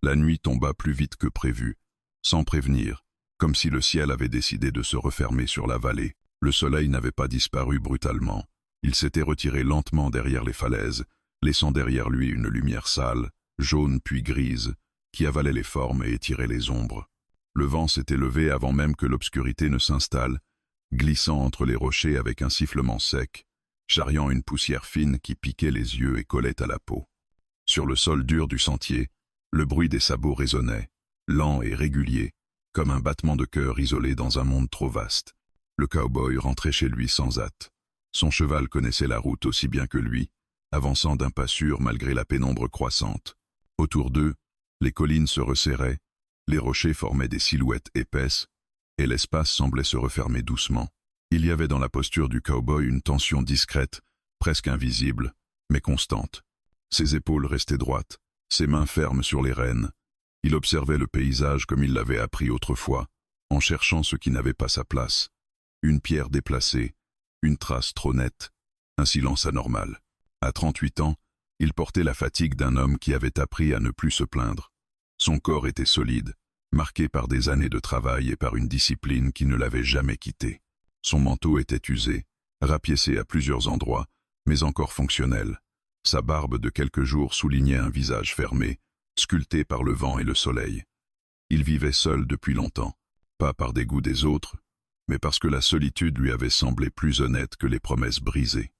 La nuit tomba plus vite que prévu, sans prévenir, comme si le ciel avait décidé de se refermer sur la vallée. Le soleil n'avait pas disparu brutalement. Il s'était retiré lentement derrière les falaises, laissant derrière lui une lumière sale, jaune puis grise, qui avalait les formes et étirait les ombres. Le vent s'était levé avant même que l'obscurité ne s'installe, glissant entre les rochers avec un sifflement sec, charriant une poussière fine qui piquait les yeux et collait à la peau. Sur le sol dur du sentier, le bruit des sabots résonnait, lent et régulier, comme un battement de cœur isolé dans un monde trop vaste. Le cow-boy rentrait chez lui sans hâte. Son cheval connaissait la route aussi bien que lui, avançant d'un pas sûr malgré la pénombre croissante. Autour d'eux, les collines se resserraient, les rochers formaient des silhouettes épaisses, et l'espace semblait se refermer doucement. Il y avait dans la posture du cow-boy une tension discrète, presque invisible, mais constante. Ses épaules restaient droites, ses mains fermes sur les rênes. Il observait le paysage comme il l'avait appris autrefois, en cherchant ce qui n'avait pas sa place. Une pierre déplacée, une trace trop nette, un silence anormal. À 38 ans, il portait la fatigue d'un homme qui avait appris à ne plus se plaindre. Son corps était solide, marqué par des années de travail et par une discipline qui ne l'avait jamais quitté. Son manteau était usé, rapiécé à plusieurs endroits, mais encore fonctionnel. Sa barbe de quelques jours soulignait un visage fermé, sculpté par le vent et le soleil. Il vivait seul depuis longtemps, pas par dégoût des autres, mais parce que la solitude lui avait semblé plus honnête que les promesses brisées.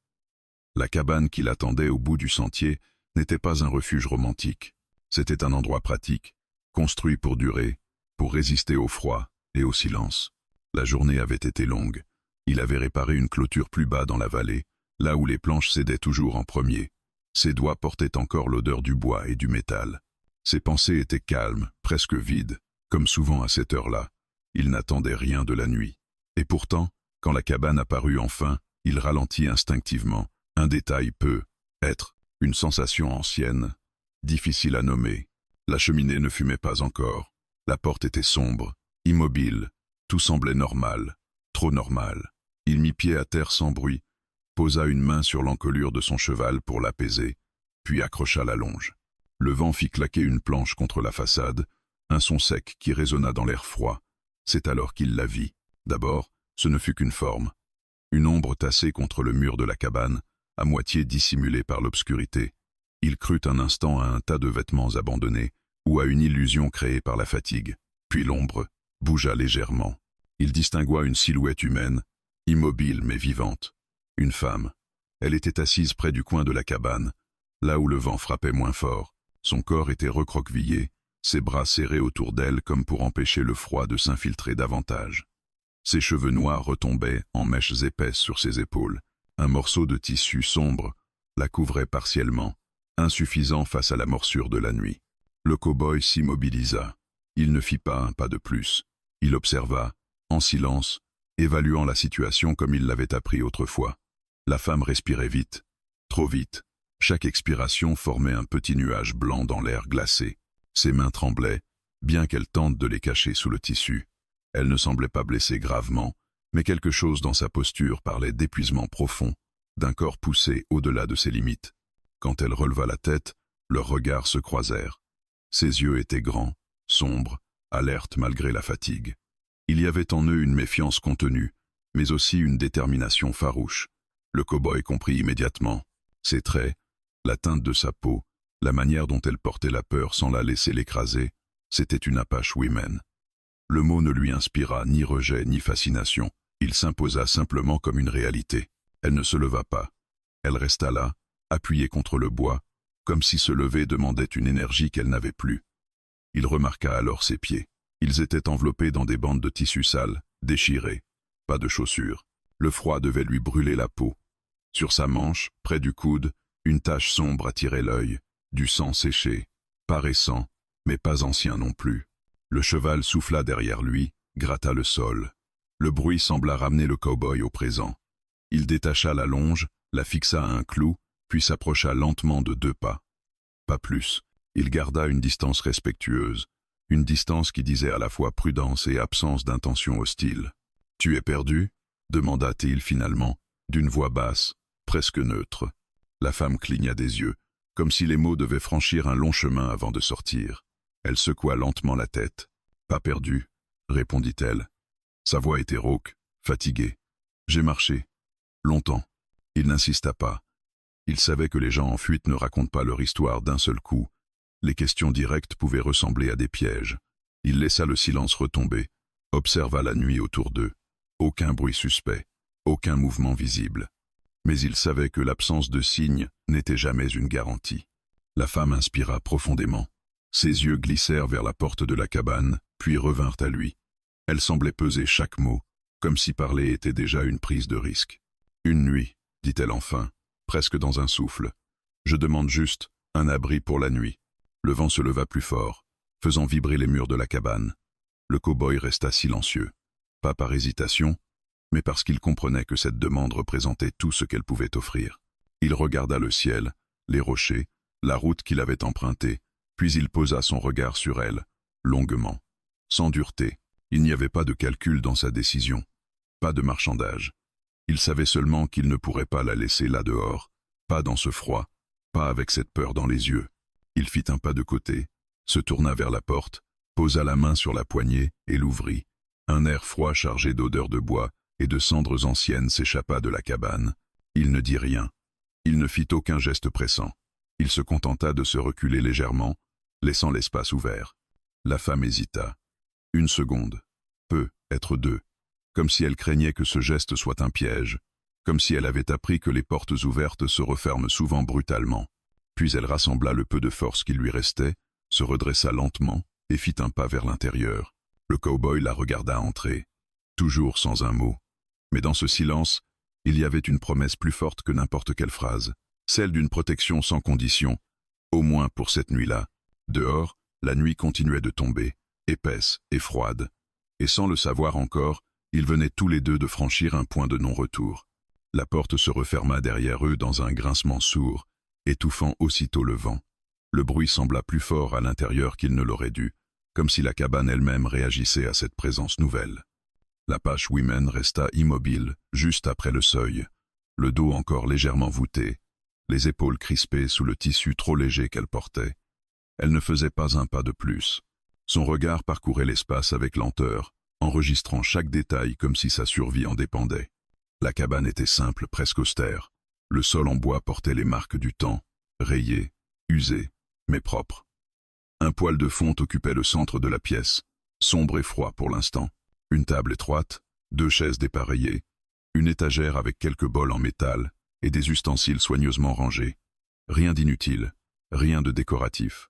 La cabane qui l'attendait au bout du sentier n'était pas un refuge romantique. C'était un endroit pratique, construit pour durer, pour résister au froid et au silence. La journée avait été longue. Il avait réparé une clôture plus bas dans la vallée, là où les planches cédaient toujours en premier. Ses doigts portaient encore l'odeur du bois et du métal. Ses pensées étaient calmes, presque vides, comme souvent à cette heure-là. Il n'attendait rien de la nuit. Et pourtant, quand la cabane apparut enfin, il ralentit instinctivement. Un détail peut être une sensation ancienne, difficile à nommer. La cheminée ne fumait pas encore. La porte était sombre, immobile. Tout semblait normal, trop normal. Il mit pied à terre sans bruit, posa une main sur l'encolure de son cheval pour l'apaiser, puis accrocha la longe. Le vent fit claquer une planche contre la façade, un son sec qui résonna dans l'air froid. C'est alors qu'il la vit. D'abord, ce ne fut qu'une forme. Une ombre tassée contre le mur de la cabane, à moitié dissimulée par l'obscurité. Il crut un instant à un tas de vêtements abandonnés ou à une illusion créée par la fatigue. Puis l'ombre bougea légèrement. Il distingua une silhouette humaine, immobile mais vivante. Une femme. Elle était assise près du coin de la cabane, là où le vent frappait moins fort. Son corps était recroquevillé, ses bras serrés autour d'elle comme pour empêcher le froid de s'infiltrer davantage. Ses cheveux noirs retombaient en mèches épaisses sur ses épaules. Un morceau de tissu sombre la couvrait partiellement, insuffisant face à la morsure de la nuit. Le cow-boy s'immobilisa. Il ne fit pas un pas de plus. Il observa, en silence, évaluant la situation comme il l'avait appris autrefois. La femme respirait vite, trop vite. Chaque expiration formait un petit nuage blanc dans l'air glacé. Ses mains tremblaient, bien qu'elle tente de les cacher sous le tissu. Elle ne semblait pas blessée gravement, mais quelque chose dans sa posture parlait d'épuisement profond, d'un corps poussé au-delà de ses limites. Quand elle releva la tête, leurs regards se croisèrent. Ses yeux étaient grands, sombres, alertes malgré la fatigue. Il y avait en eux une méfiance contenue, mais aussi une détermination farouche. Le cow-boy comprit immédiatement. Ses traits, la teinte de sa peau, la manière dont elle portait la peur sans la laisser l'écraser, c'était une Apache Women. Le mot ne lui inspira ni rejet ni fascination. Il s'imposa simplement comme une réalité. Elle ne se leva pas. Elle resta là, appuyée contre le bois, comme si se lever demandait une énergie qu'elle n'avait plus. Il remarqua alors ses pieds. Ils étaient enveloppés dans des bandes de tissu sale, déchirées. Pas de chaussures. Le froid devait lui brûler la peau. Sur sa manche, près du coude, une tache sombre attirait l'œil. Du sang séché, pas récent, mais pas ancien non plus. Le cheval souffla derrière lui, gratta le sol. Le bruit sembla ramener le cow-boy au présent. Il détacha la longe, la fixa à un clou, puis s'approcha lentement de 2 pas. Pas plus. Il garda une distance respectueuse, une distance qui disait à la fois prudence et absence d'intention hostile. « Tu es perdu ?» demanda-t-il finalement, d'une voix basse, presque neutre. La femme cligna des yeux, comme si les mots devaient franchir un long chemin avant de sortir. Elle secoua lentement la tête. « Pas perdu, » répondit-elle. Sa voix était rauque, fatiguée. « J'ai marché. Longtemps. » Il n'insista pas. Il savait que les gens en fuite ne racontent pas leur histoire d'un seul coup. Les questions directes pouvaient ressembler à des pièges. Il laissa le silence retomber, observa la nuit autour d'eux. Aucun bruit suspect, aucun mouvement visible. Mais il savait que l'absence de signes n'était jamais une garantie. La femme inspira profondément. Ses yeux glissèrent vers la porte de la cabane, puis revinrent à lui. Elle semblait peser chaque mot, comme si parler était déjà une prise de risque. « Une nuit, » dit-elle enfin, presque dans un souffle. « Je demande juste un abri pour la nuit. » Le vent se leva plus fort, faisant vibrer les murs de la cabane. Le cow-boy resta silencieux, pas par hésitation, mais parce qu'il comprenait que cette demande représentait tout ce qu'elle pouvait offrir. Il regarda le ciel, les rochers, la route qu'il avait empruntée, puis il posa son regard sur elle, longuement. Sans dureté, il n'y avait pas de calcul dans sa décision, pas de marchandage. Il savait seulement qu'il ne pourrait pas la laisser là dehors, pas dans ce froid, pas avec cette peur dans les yeux. Il fit un pas de côté, se tourna vers la porte, posa la main sur la poignée et l'ouvrit. Un air froid chargé d'odeurs de bois et de cendres anciennes s'échappa de la cabane. Il ne dit rien. Il ne fit aucun geste pressant. Il se contenta de se reculer légèrement, laissant l'espace ouvert. La femme hésita. Une seconde. Peut être deux. Comme si elle craignait que ce geste soit un piège. Comme si elle avait appris que les portes ouvertes se referment souvent brutalement. Puis elle rassembla le peu de force qui lui restait, se redressa lentement et fit un pas vers l'intérieur. Le cow-boy la regarda entrer, toujours sans un mot. Mais dans ce silence, il y avait une promesse plus forte que n'importe quelle phrase, celle d'une protection sans condition, au moins pour cette nuit-là. Dehors, la nuit continuait de tomber, épaisse et froide. Et sans le savoir encore, ils venaient tous les deux de franchir un point de non-retour. La porte se referma derrière eux dans un grincement sourd, étouffant aussitôt le vent. Le bruit sembla plus fort à l'intérieur qu'il ne l'aurait dû, comme si la cabane elle-même réagissait à cette présence nouvelle. L'Apache Woman resta immobile, juste après le seuil, le dos encore légèrement voûté, les épaules crispées sous le tissu trop léger qu'elle portait. Elle ne faisait pas un pas de plus. Son regard parcourait l'espace avec lenteur, enregistrant chaque détail comme si sa survie en dépendait. La cabane était simple, presque austère. Le sol en bois portait les marques du temps, rayé, usé, mais propre. Un poêle de fonte occupait le centre de la pièce, sombre et froid pour l'instant. Une table étroite, 2 chaises dépareillées, une étagère avec quelques bols en métal et des ustensiles soigneusement rangés. Rien d'inutile, rien de décoratif.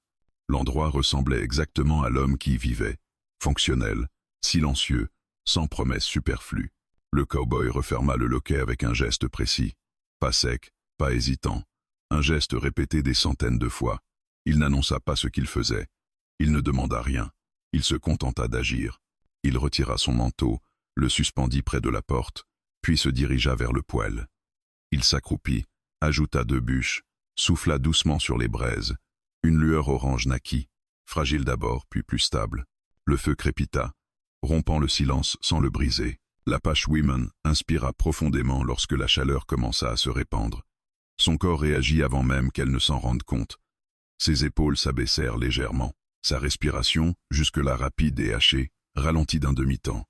L'endroit ressemblait exactement à l'homme qui y vivait, fonctionnel, silencieux, sans promesse superflue. Le cow-boy referma le loquet avec un geste précis. Pas sec, pas hésitant. Un geste répété des centaines de fois. Il n'annonça pas ce qu'il faisait. Il ne demanda rien. Il se contenta d'agir. Il retira son manteau, le suspendit près de la porte, puis se dirigea vers le poêle. Il s'accroupit, ajouta 2 bûches, souffla doucement sur les braises. Une lueur orange naquit, fragile d'abord, puis plus stable. Le feu crépita, rompant le silence sans le briser. L'Apache Woman inspira profondément lorsque la chaleur commença à se répandre. Son corps réagit avant même qu'elle ne s'en rende compte. Ses épaules s'abaissèrent légèrement. Sa respiration, jusque-là rapide et hachée, ralentit d'un demi-temps.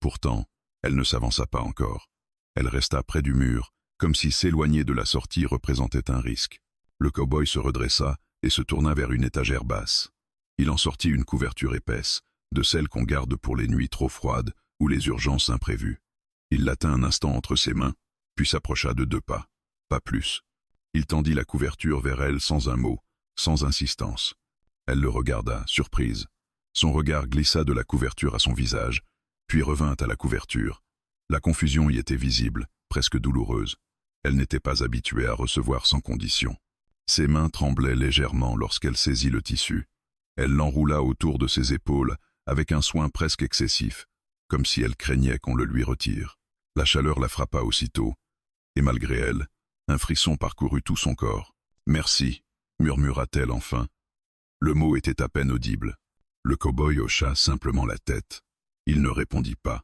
Pourtant, elle ne s'avança pas encore. Elle resta près du mur, comme si s'éloigner de la sortie représentait un risque. Le cow-boy se redressa et se tourna vers une étagère basse. Il en sortit une couverture épaisse, de celle qu'on garde pour les nuits trop froides ou les urgences imprévues. Il la tint un instant entre ses mains, puis s'approcha de 2 pas, pas plus. Il tendit la couverture vers elle sans un mot, sans insistance. Elle le regarda, surprise. Son regard glissa de la couverture à son visage, puis revint à la couverture. La confusion y était visible, presque douloureuse. Elle n'était pas habituée à recevoir sans condition. Ses mains tremblaient légèrement lorsqu'elle saisit le tissu. Elle l'enroula autour de ses épaules avec un soin presque excessif, comme si elle craignait qu'on le lui retire. La chaleur la frappa aussitôt, et malgré elle, un frisson parcourut tout son corps. « Merci », murmura-t-elle enfin. Le mot était à peine audible. Le cow-boy hocha simplement la tête. Il ne répondit pas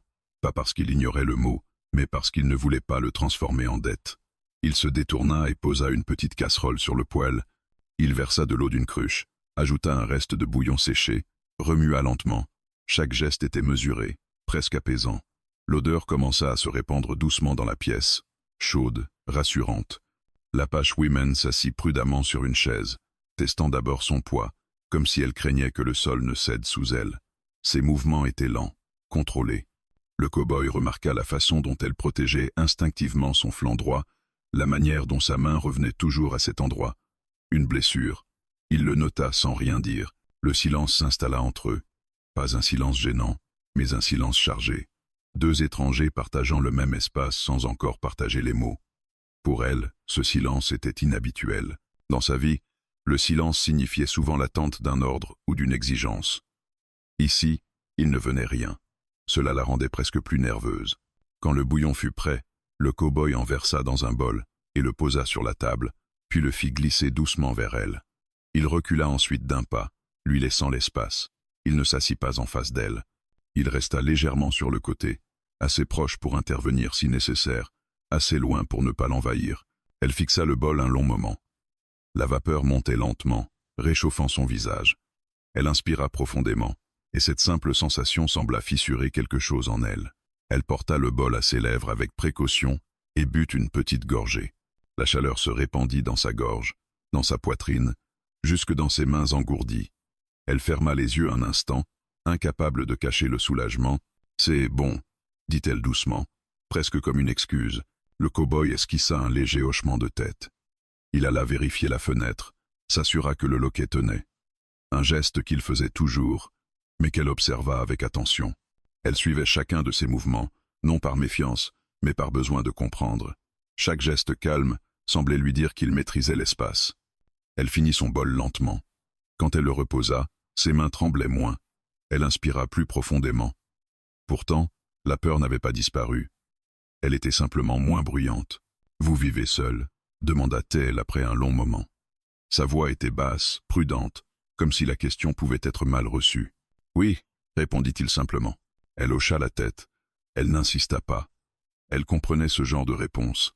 parce qu'il ignorait le mot, mais parce qu'il ne voulait pas le transformer en dette. Il se détourna et posa une petite casserole sur le poêle. Il versa de l'eau d'une cruche, ajouta un reste de bouillon séché, remua lentement. Chaque geste était mesuré, presque apaisant. L'odeur commença à se répandre doucement dans la pièce, chaude, rassurante. L'Apache Woman s'assit prudemment sur une chaise, testant d'abord son poids, comme si elle craignait que le sol ne cède sous elle. Ses mouvements étaient lents, contrôlés. Le cow-boy remarqua la façon dont elle protégeait instinctivement son flanc droit, la manière dont sa main revenait toujours à cet endroit. Une blessure. Il le nota sans rien dire. Le silence s'installa entre eux. Pas un silence gênant, mais un silence chargé. Deux étrangers partageant le même espace sans encore partager les mots. Pour elle, ce silence était inhabituel. Dans sa vie, le silence signifiait souvent l'attente d'un ordre ou d'une exigence. Ici, il ne venait rien. Cela la rendait presque plus nerveuse. Quand le bouillon fut prêt, le cow-boy en versa dans un bol et le posa sur la table, puis le fit glisser doucement vers elle. Il recula ensuite d'un pas, lui laissant l'espace. Il ne s'assit pas en face d'elle. Il resta légèrement sur le côté, assez proche pour intervenir si nécessaire, assez loin pour ne pas l'envahir. Elle fixa le bol un long moment. La vapeur montait lentement, réchauffant son visage. Elle inspira profondément, et cette simple sensation sembla fissurer quelque chose en elle. Elle porta le bol à ses lèvres avec précaution et but une petite gorgée. La chaleur se répandit dans sa gorge, dans sa poitrine, jusque dans ses mains engourdies. Elle ferma les yeux un instant, incapable de cacher le soulagement. « C'est bon », dit-elle doucement, presque comme une excuse. Le cow-boy esquissa un léger hochement de tête. Il alla vérifier la fenêtre, s'assura que le loquet tenait. Un geste qu'il faisait toujours, mais qu'elle observa avec attention. Elle suivait chacun de ses mouvements, non par méfiance, mais par besoin de comprendre. Chaque geste calme semblait lui dire qu'il maîtrisait l'espace. Elle finit son bol lentement. Quand elle le reposa, ses mains tremblaient moins. Elle inspira plus profondément. Pourtant, la peur n'avait pas disparu. Elle était simplement moins bruyante. « Vous vivez seule ?» demanda-t-elle après un long moment. Sa voix était basse, prudente, comme si la question pouvait être mal reçue. « Oui », répondit-il simplement. Elle hocha la tête. Elle n'insista pas. Elle comprenait ce genre de réponse.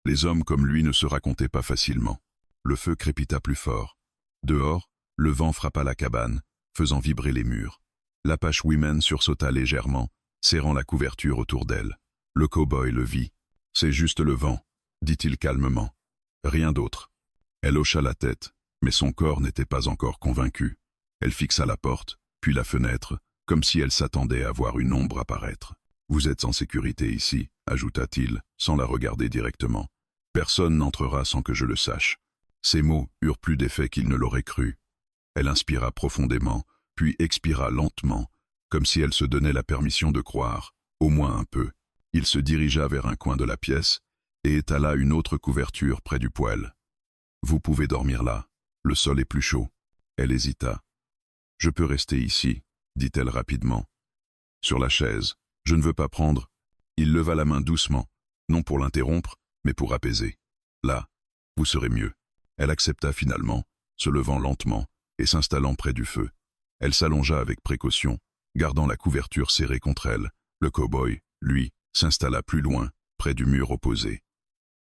Les hommes comme lui ne se racontaient pas facilement. Le feu crépita plus fort. Dehors, le vent frappa la cabane, faisant vibrer les murs. L'Apache Woman sursauta légèrement, serrant la couverture autour d'elle. Le cow-boy le vit. « C'est juste le vent », dit-il calmement. Rien d'autre. Elle hocha la tête, mais son corps n'était pas encore convaincu. Elle fixa la porte, puis la fenêtre, comme si elle s'attendait à voir une ombre apparaître. « Vous êtes en sécurité ici », ajouta-t-il, sans la regarder directement. « Personne n'entrera sans que je le sache. » Ces mots eurent plus d'effet qu'il ne l'aurait cru. Elle inspira profondément, puis expira lentement, comme si elle se donnait la permission de croire, au moins un peu. Il se dirigea vers un coin de la pièce et étala une autre couverture près du poêle. « Vous pouvez dormir là, le sol est plus chaud. » Elle hésita. « Je peux rester ici, » dit-elle rapidement. « Sur la chaise, je ne veux pas prendre. » Il leva la main doucement, non pour l'interrompre, mais pour apaiser. « Là, vous serez mieux. » Elle accepta finalement, se levant lentement et s'installant près du feu. Elle s'allongea avec précaution, gardant la couverture serrée contre elle. Le cow-boy, lui, s'installa plus loin, près du mur opposé.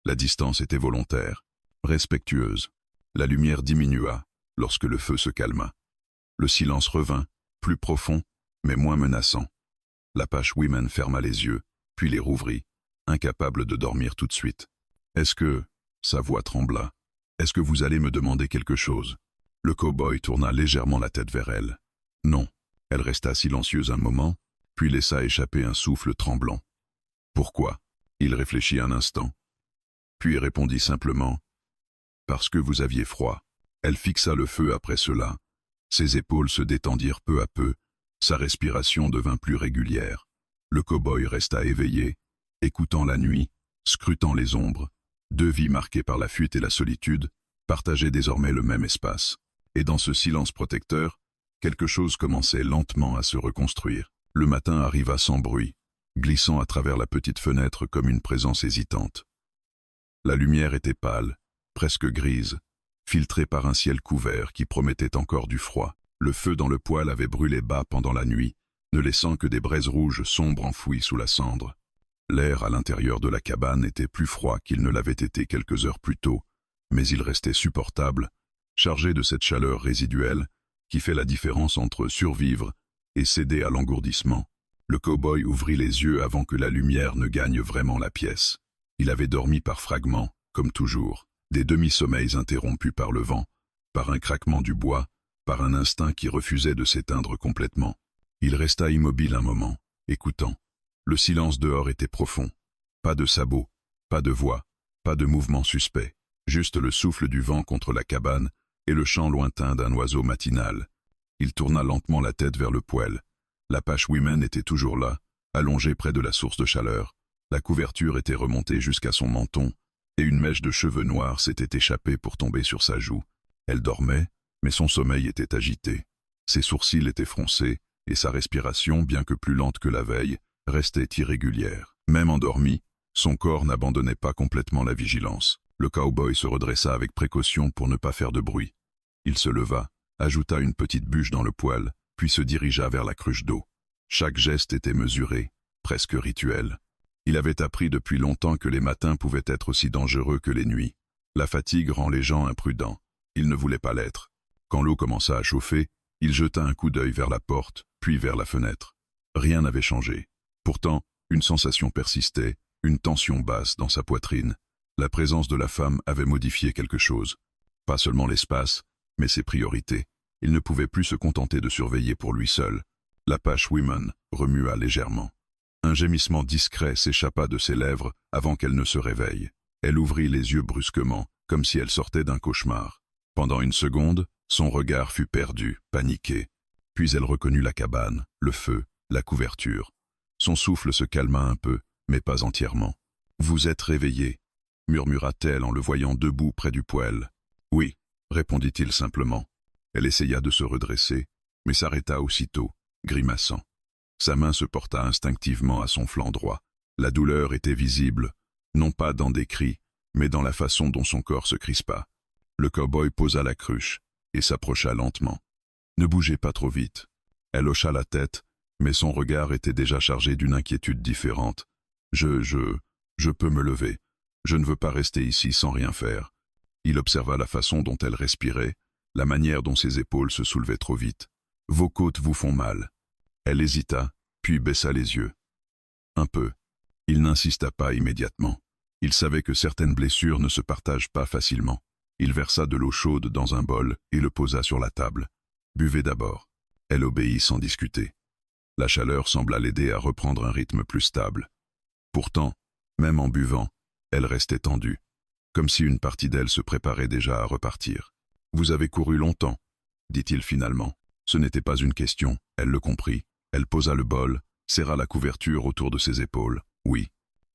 La distance était volontaire, respectueuse. La lumière diminua lorsque le feu se calma. Le silence revint, plus profond, mais moins menaçant. L'Apache Woman ferma les yeux, puis les rouvrit, incapable de dormir tout de suite. « Est-ce que... » Sa voix trembla. « Est-ce que vous allez me demander quelque chose ?» Le cow-boy tourna légèrement la tête vers elle. « Non. » Elle resta silencieuse un moment, puis laissa échapper un souffle tremblant. « Pourquoi ?» Il réfléchit un instant, puis répondit simplement « Parce que vous aviez froid. » Elle fixa le feu après cela. Ses épaules se détendirent peu à peu, sa respiration devint plus régulière. Le cow-boy resta éveillé, écoutant la nuit, scrutant les ombres. Deux vies marquées par la fuite et la solitude partageaient désormais le même espace. Et dans ce silence protecteur, quelque chose commençait lentement à se reconstruire. Le matin arriva sans bruit, glissant à travers la petite fenêtre comme une présence hésitante. La lumière était pâle, presque grise, filtrée par un ciel couvert qui promettait encore du froid. Le feu dans le poêle avait brûlé bas pendant la nuit, ne laissant que des braises rouges sombres enfouies sous la cendre. L'air à l'intérieur de la cabane était plus froid qu'il ne l'avait été quelques heures plus tôt, mais il restait supportable, chargé de cette chaleur résiduelle qui fait la différence entre survivre et céder à l'engourdissement. Le cow-boy ouvrit les yeux avant que la lumière ne gagne vraiment la pièce. Il avait dormi par fragments, comme toujours, des demi-sommeils interrompus par le vent, par un craquement du bois, par un instinct qui refusait de s'éteindre complètement. Il resta immobile un moment, écoutant. Le silence dehors était profond. Pas de sabots, pas de voix, pas de mouvement suspect, juste le souffle du vent contre la cabane et le chant lointain d'un oiseau matinal. Il tourna lentement la tête vers le poêle. L'Apache Women était toujours là, allongée près de la source de chaleur. La couverture était remontée jusqu'à son menton, et une mèche de cheveux noirs s'était échappée pour tomber sur sa joue. Elle dormait, mais son sommeil était agité. Ses sourcils étaient froncés, et sa respiration, bien que plus lente que la veille, restait irrégulière. Même endormi, son corps n'abandonnait pas complètement la vigilance. Le cow-boy se redressa avec précaution pour ne pas faire de bruit. Il se leva, ajouta une petite bûche dans le poêle, puis se dirigea vers la cruche d'eau. Chaque geste était mesuré, presque rituel. Il avait appris depuis longtemps que les matins pouvaient être aussi dangereux que les nuits. La fatigue rend les gens imprudents. Il ne voulait pas l'être. Quand l'eau commença à chauffer, il jeta un coup d'œil vers la porte, puis vers la fenêtre. Rien n'avait changé. Pourtant, une sensation persistait, une tension basse dans sa poitrine. La présence de la femme avait modifié quelque chose. Pas seulement l'espace, mais ses priorités. Il ne pouvait plus se contenter de surveiller pour lui seul. L'Apache Women remua légèrement. Un gémissement discret s'échappa de ses lèvres avant qu'elle ne se réveille. Elle ouvrit les yeux brusquement, comme si elle sortait d'un cauchemar. Pendant une seconde, son regard fut perdu, paniqué. Puis elle reconnut la cabane, le feu, la couverture. Son souffle se calma un peu, mais pas entièrement. « Vous êtes réveillé » murmura-t-elle en le voyant debout près du poêle. « Oui » répondit-il simplement. Elle essaya de se redresser, mais s'arrêta aussitôt, grimaçant. Sa main se porta instinctivement à son flanc droit. La douleur était visible, non pas dans des cris, mais dans la façon dont son corps se crispa. Le cow-boy posa la cruche et s'approcha lentement. « Ne bougez pas trop vite. » Elle hocha la tête, mais son regard était déjà chargé d'une inquiétude différente. « Je peux me lever. Je ne veux pas rester ici sans rien faire. » Il observa la façon dont elle respirait, la manière dont ses épaules se soulevaient trop vite. « Vos côtes vous font mal. » Elle hésita, puis baissa les yeux. Un peu. Il n'insista pas immédiatement. Il savait que certaines blessures ne se partagent pas facilement. Il versa de l'eau chaude dans un bol et le posa sur la table. « Buvez d'abord. » Elle obéit sans discuter. La chaleur sembla l'aider à reprendre un rythme plus stable. Pourtant, même en buvant, elle restait tendue, comme si une partie d'elle se préparait déjà à repartir. « Vous avez couru longtemps, » dit-il finalement. Ce n'était pas une question, elle le comprit. Elle posa le bol, serra la couverture autour de ses épaules. Oui.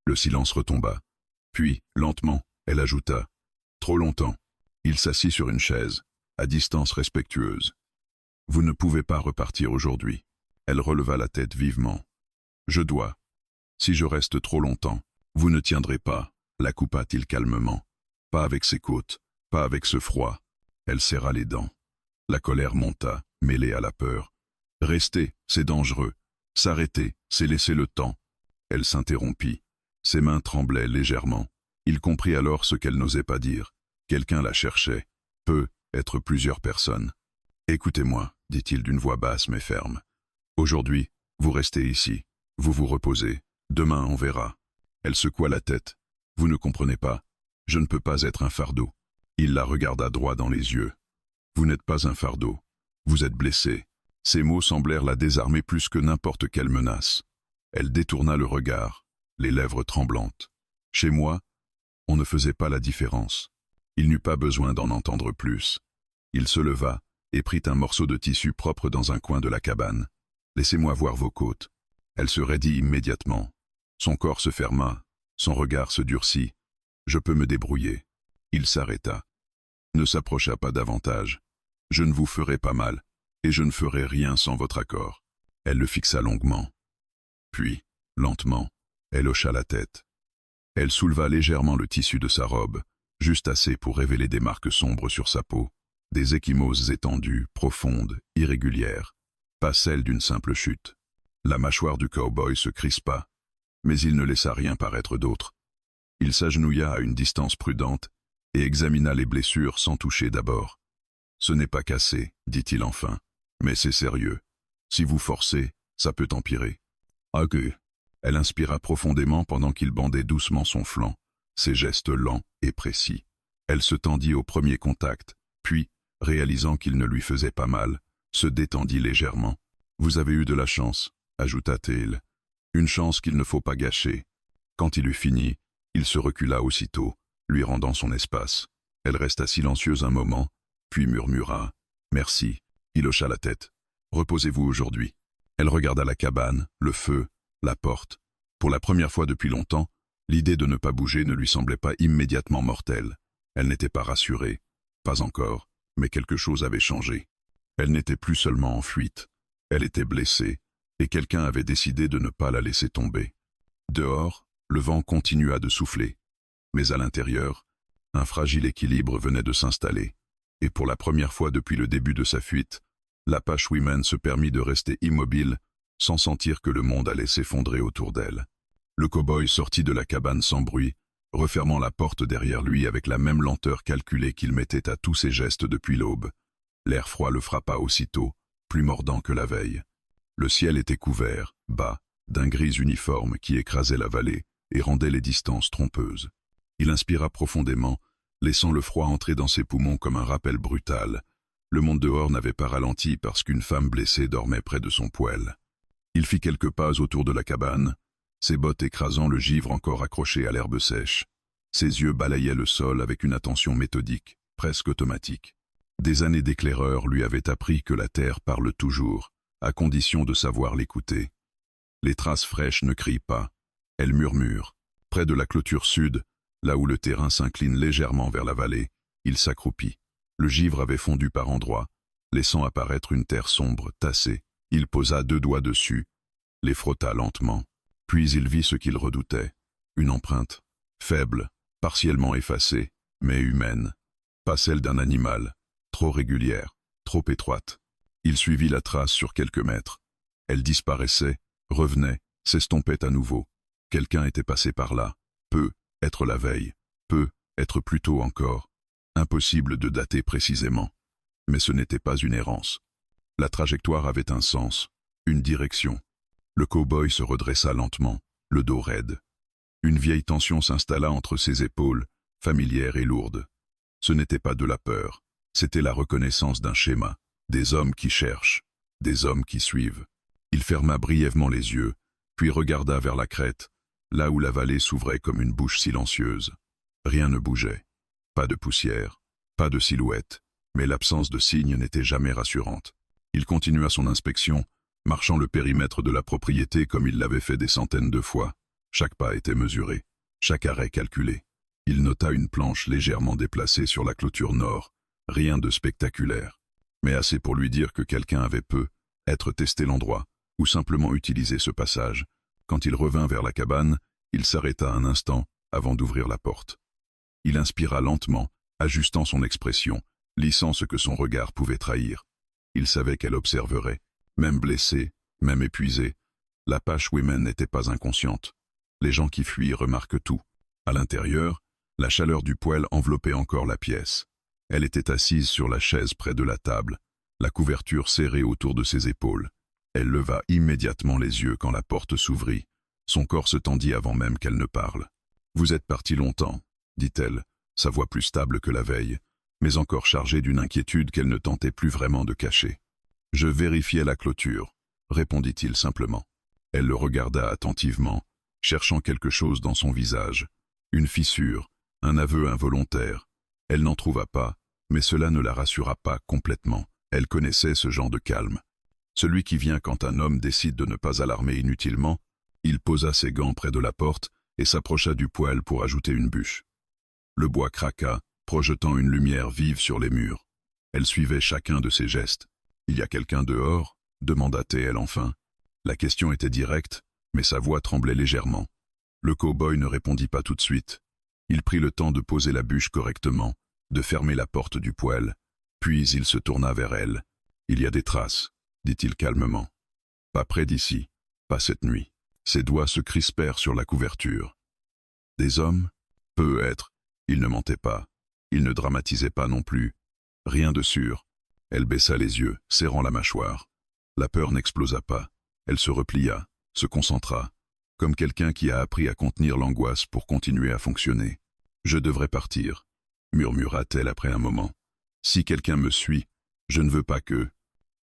Le silence retomba. Puis, lentement, elle ajouta. « Trop longtemps. » Il s'assit sur une chaise, à distance respectueuse. « Vous ne pouvez pas repartir aujourd'hui. » Elle releva la tête vivement. « Je dois. Si je reste trop longtemps, vous ne tiendrez pas, » la coupa-t-il calmement. « Pas avec ces côtes, pas avec ce froid. » Elle serra les dents. La colère monta, mêlée à la peur. « Rester, c'est dangereux. S'arrêter, c'est laisser le temps. » Elle s'interrompit. Ses mains tremblaient légèrement. Il comprit alors ce qu'elle n'osait pas dire. Quelqu'un la cherchait. Peut être plusieurs personnes. « Écoutez-moi, » dit-il d'une voix basse mais ferme. « Aujourd'hui, vous restez ici. Vous vous reposez. Demain, on verra. » Elle secoua la tête. « Vous ne comprenez pas. Je ne peux pas être un fardeau. » Il la regarda droit dans les yeux. « Vous n'êtes pas un fardeau. Vous êtes blessé. » Ces mots semblèrent la désarmer plus que n'importe quelle menace. Elle détourna le regard, les lèvres tremblantes. Chez moi, on ne faisait pas la différence. Il n'eut pas besoin d'en entendre plus. Il se leva et prit un morceau de tissu propre dans un coin de la cabane. « Laissez-moi voir vos côtes. » Elle se raidit immédiatement. Son corps se ferma, son regard se durcit. « Je peux me débrouiller. » Il s'arrêta. Ne s'approcha pas davantage. « Je ne vous ferai pas mal. Et je ne ferai rien sans votre accord. » Elle le fixa longuement. Puis, lentement, elle hocha la tête. Elle souleva légèrement le tissu de sa robe, juste assez pour révéler des marques sombres sur sa peau, des ecchymoses étendues, profondes, irrégulières, pas celles d'une simple chute. La mâchoire du cow-boy se crispa, mais il ne laissa rien paraître d'autre. Il s'agenouilla à une distance prudente et examina les blessures sans toucher d'abord. Ce n'est pas cassé, dit-il enfin. Mais c'est sérieux. Si vous forcez, ça peut empirer. Ah que... Elle inspira profondément pendant qu'il bandait doucement son flanc, ses gestes lents et précis. Elle se tendit au premier contact, puis, réalisant qu'il ne lui faisait pas mal, se détendit légèrement. « Vous avez eu de la chance », ajouta-t-il. « Une chance qu'il ne faut pas gâcher. » Quand il eut fini, il se recula aussitôt, lui rendant son espace. Elle resta silencieuse un moment, puis murmura « Merci ». Il hocha la tête. « Reposez-vous aujourd'hui. » Elle regarda la cabane, le feu, la porte. Pour la première fois depuis longtemps, l'idée de ne pas bouger ne lui semblait pas immédiatement mortelle. Elle n'était pas rassurée. Pas encore, mais quelque chose avait changé. Elle n'était plus seulement en fuite. Elle était blessée, et quelqu'un avait décidé de ne pas la laisser tomber. Dehors, le vent continua de souffler. Mais à l'intérieur, un fragile équilibre venait de s'installer. Et pour la première fois depuis le début de sa fuite, l'Apache Women se permit de rester immobile, sans sentir que le monde allait s'effondrer autour d'elle. Le cow-boy sortit de la cabane sans bruit, refermant la porte derrière lui avec la même lenteur calculée qu'il mettait à tous ses gestes depuis l'aube. L'air froid le frappa aussitôt, plus mordant que la veille. Le ciel était couvert, bas, d'un gris uniforme qui écrasait la vallée et rendait les distances trompeuses. Il inspira profondément, laissant le froid entrer dans ses poumons comme un rappel brutal. Le monde dehors n'avait pas ralenti parce qu'une femme blessée dormait près de son poêle. Il fit quelques pas autour de la cabane, ses bottes écrasant le givre encore accroché à l'herbe sèche. Ses yeux balayaient le sol avec une attention méthodique, presque automatique. Des années d'éclaireur lui avaient appris que la terre parle toujours, à condition de savoir l'écouter. Les traces fraîches ne crient pas, elles murmurent. Près de la clôture sud, là où le terrain s'incline légèrement vers la vallée, il s'accroupit. Le givre avait fondu par endroits, laissant apparaître une terre sombre, tassée. Il posa 2 doigts dessus, les frotta lentement, puis il vit ce qu'il redoutait, une empreinte, faible, partiellement effacée, mais humaine, pas celle d'un animal, trop régulière, trop étroite. Il suivit la trace sur quelques mètres. Elle disparaissait, revenait, s'estompait à nouveau. Quelqu'un était passé par là, peut être la veille, peut être plus tôt encore. Impossible de dater précisément. Mais ce n'était pas une errance. La trajectoire avait un sens, une direction. Le cow-boy se redressa lentement, le dos raide. Une vieille tension s'installa entre ses épaules, familière et lourde. Ce n'était pas de la peur, c'était la reconnaissance d'un schéma, des hommes qui cherchent, des hommes qui suivent. Il ferma brièvement les yeux, puis regarda vers la crête, là où la vallée s'ouvrait comme une bouche silencieuse. Rien ne bougeait. Pas de poussière, pas de silhouette, mais l'absence de signes n'était jamais rassurante. Il continua son inspection, marchant le périmètre de la propriété comme il l'avait fait des centaines de fois. Chaque pas était mesuré, chaque arrêt calculé. Il nota une planche légèrement déplacée sur la clôture nord, rien de spectaculaire, mais assez pour lui dire que quelqu'un avait peut-être testé l'endroit, ou simplement utilisé ce passage. Quand il revint vers la cabane, il s'arrêta un instant avant d'ouvrir la porte. Il inspira lentement, ajustant son expression, lissant ce que son regard pouvait trahir. Il savait qu'elle observerait, même blessée, même épuisée. L'Apache Women n'était pas inconsciente. Les gens qui fuient remarquent tout. À l'intérieur, la chaleur du poêle enveloppait encore la pièce. Elle était assise sur la chaise près de la table, la couverture serrée autour de ses épaules. Elle leva immédiatement les yeux quand la porte s'ouvrit. Son corps se tendit avant même qu'elle ne parle. « Vous êtes parti longtemps », dit-elle, sa voix plus stable que la veille, mais encore chargée d'une inquiétude qu'elle ne tentait plus vraiment de cacher. « Je vérifiais la clôture », répondit-il simplement. Elle le regarda attentivement, cherchant quelque chose dans son visage. Une fissure, un aveu involontaire. Elle n'en trouva pas, mais cela ne la rassura pas complètement. Elle connaissait ce genre de calme. Celui qui vient quand un homme décide de ne pas alarmer inutilement. Il posa ses gants près de la porte et s'approcha du poêle pour ajouter une bûche. Le bois craqua, projetant une lumière vive sur les murs. Elle suivait chacun de ses gestes. « Il y a quelqu'un dehors ?» demanda-t-elle enfin. La question était directe, mais sa voix tremblait légèrement. Le cow-boy ne répondit pas tout de suite. Il prit le temps de poser la bûche correctement, de fermer la porte du poêle, puis il se tourna vers elle. « Il y a des traces », dit-il calmement. « Pas près d'ici, pas cette nuit. » Ses doigts se crispèrent sur la couverture. Des hommes? Peut-être. Il ne mentait pas. Il ne dramatisait pas non plus. Rien de sûr, Elle baissa les yeux, serrant la mâchoire. La peur n'explosa pas. Elle se replia, se concentra, comme quelqu'un qui a appris à contenir l'angoisse pour continuer à fonctionner. « Je devrais partir », murmura-t-elle après un moment. « Si quelqu'un me suit, je ne veux pas que… »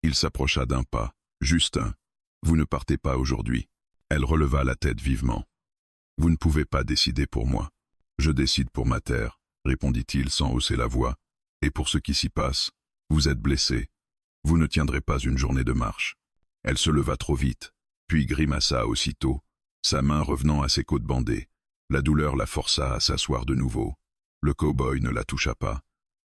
Il s'approcha d'un pas, juste un. « Vous ne partez pas aujourd'hui. » Elle releva la tête vivement. « Vous ne pouvez pas décider pour moi. Je décide pour ma terre, » répondit-il sans hausser la voix. « Et pour ce qui s'y passe, vous êtes blessé. Vous ne tiendrez pas une journée de marche. » Elle se leva trop vite, puis grimaça aussitôt, sa main revenant à ses côtes bandées. La douleur la força à s'asseoir de nouveau. Le cow-boy ne la toucha pas.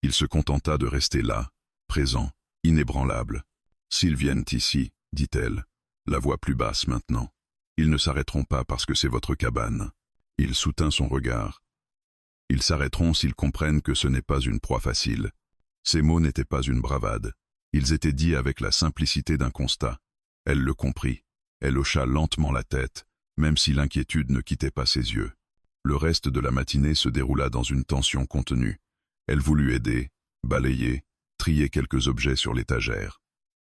Il se contenta de rester là, présent, inébranlable. « S'ils viennent ici, dit-elle, la voix plus basse maintenant, ils ne s'arrêteront pas parce que c'est votre cabane. » Il soutint son regard. « Ils s'arrêteront s'ils comprennent que ce n'est pas une proie facile. » Ces mots n'étaient pas une bravade. Ils étaient dits avec la simplicité d'un constat. Elle le comprit. Elle hocha lentement la tête, même si l'inquiétude ne quittait pas ses yeux. Le reste de la matinée se déroula dans une tension contenue. Elle voulut aider, balayer, trier quelques objets sur l'étagère.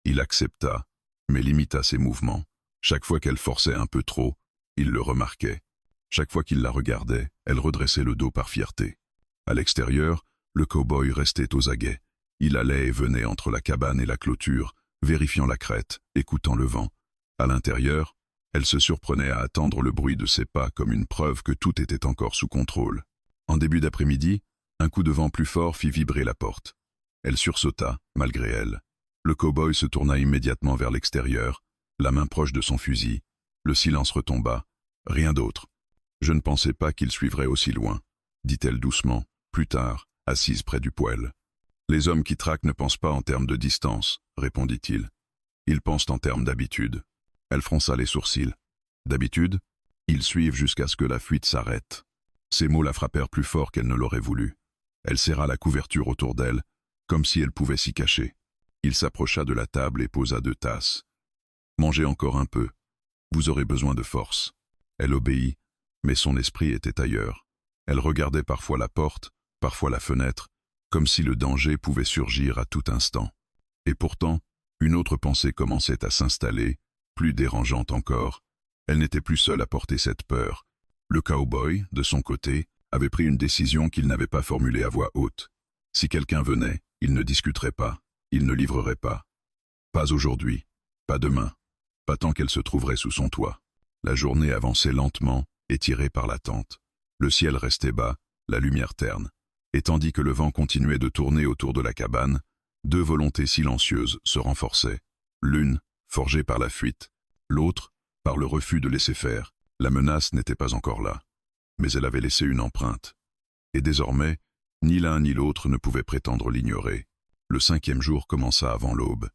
Il accepta, mais limita ses mouvements. Chaque fois qu'elle forçait un peu trop, il le remarquait. Chaque fois qu'il la regardait, elle redressait le dos par fierté. À l'extérieur, le cow-boy restait aux aguets. Il allait et venait entre la cabane et la clôture, vérifiant la crête, écoutant le vent. À l'intérieur, elle se surprenait à attendre le bruit de ses pas comme une preuve que tout était encore sous contrôle. En début d'après-midi, un coup de vent plus fort fit vibrer la porte. Elle sursauta, malgré elle. Le cow-boy se tourna immédiatement vers l'extérieur, la main proche de son fusil. Le silence retomba. Rien d'autre. « Je ne pensais pas qu'il suivrait aussi loin », dit-elle doucement, plus tard, assise près du poêle. « Les hommes qui traquent ne pensent pas en termes de distance, » répondit-il. « Ils pensent en termes d'habitude. » Elle fronça les sourcils. « D'habitude, ils suivent jusqu'à ce que la fuite s'arrête. » Ces mots la frappèrent plus fort qu'elle ne l'aurait voulu. Elle serra la couverture autour d'elle, comme si elle pouvait s'y cacher. Il s'approcha de la table et posa 2 tasses. « Mangez encore un peu. Vous aurez besoin de force. » Elle obéit, mais son esprit était ailleurs. Elle regardait parfois la porte, parfois la fenêtre, comme si le danger pouvait surgir à tout instant. Et pourtant, une autre pensée commençait à s'installer, plus dérangeante encore. Elle n'était plus seule à porter cette peur. Le cow-boy, de son côté, avait pris une décision qu'il n'avait pas formulée à voix haute. Si quelqu'un venait, il ne discuterait pas, il ne livrerait pas. Pas aujourd'hui, pas demain, pas tant qu'elle se trouverait sous son toit. La journée avançait lentement, étirée par l'attente. Le ciel restait bas, la lumière terne. Et tandis que le vent continuait de tourner autour de la cabane, 2 volontés silencieuses se renforçaient. L'une, forgée par la fuite, l'autre, par le refus de laisser faire. La menace n'était pas encore là, mais elle avait laissé une empreinte. Et désormais, ni l'un ni l'autre ne pouvaient prétendre l'ignorer. Le 5e jour commença avant l'aube.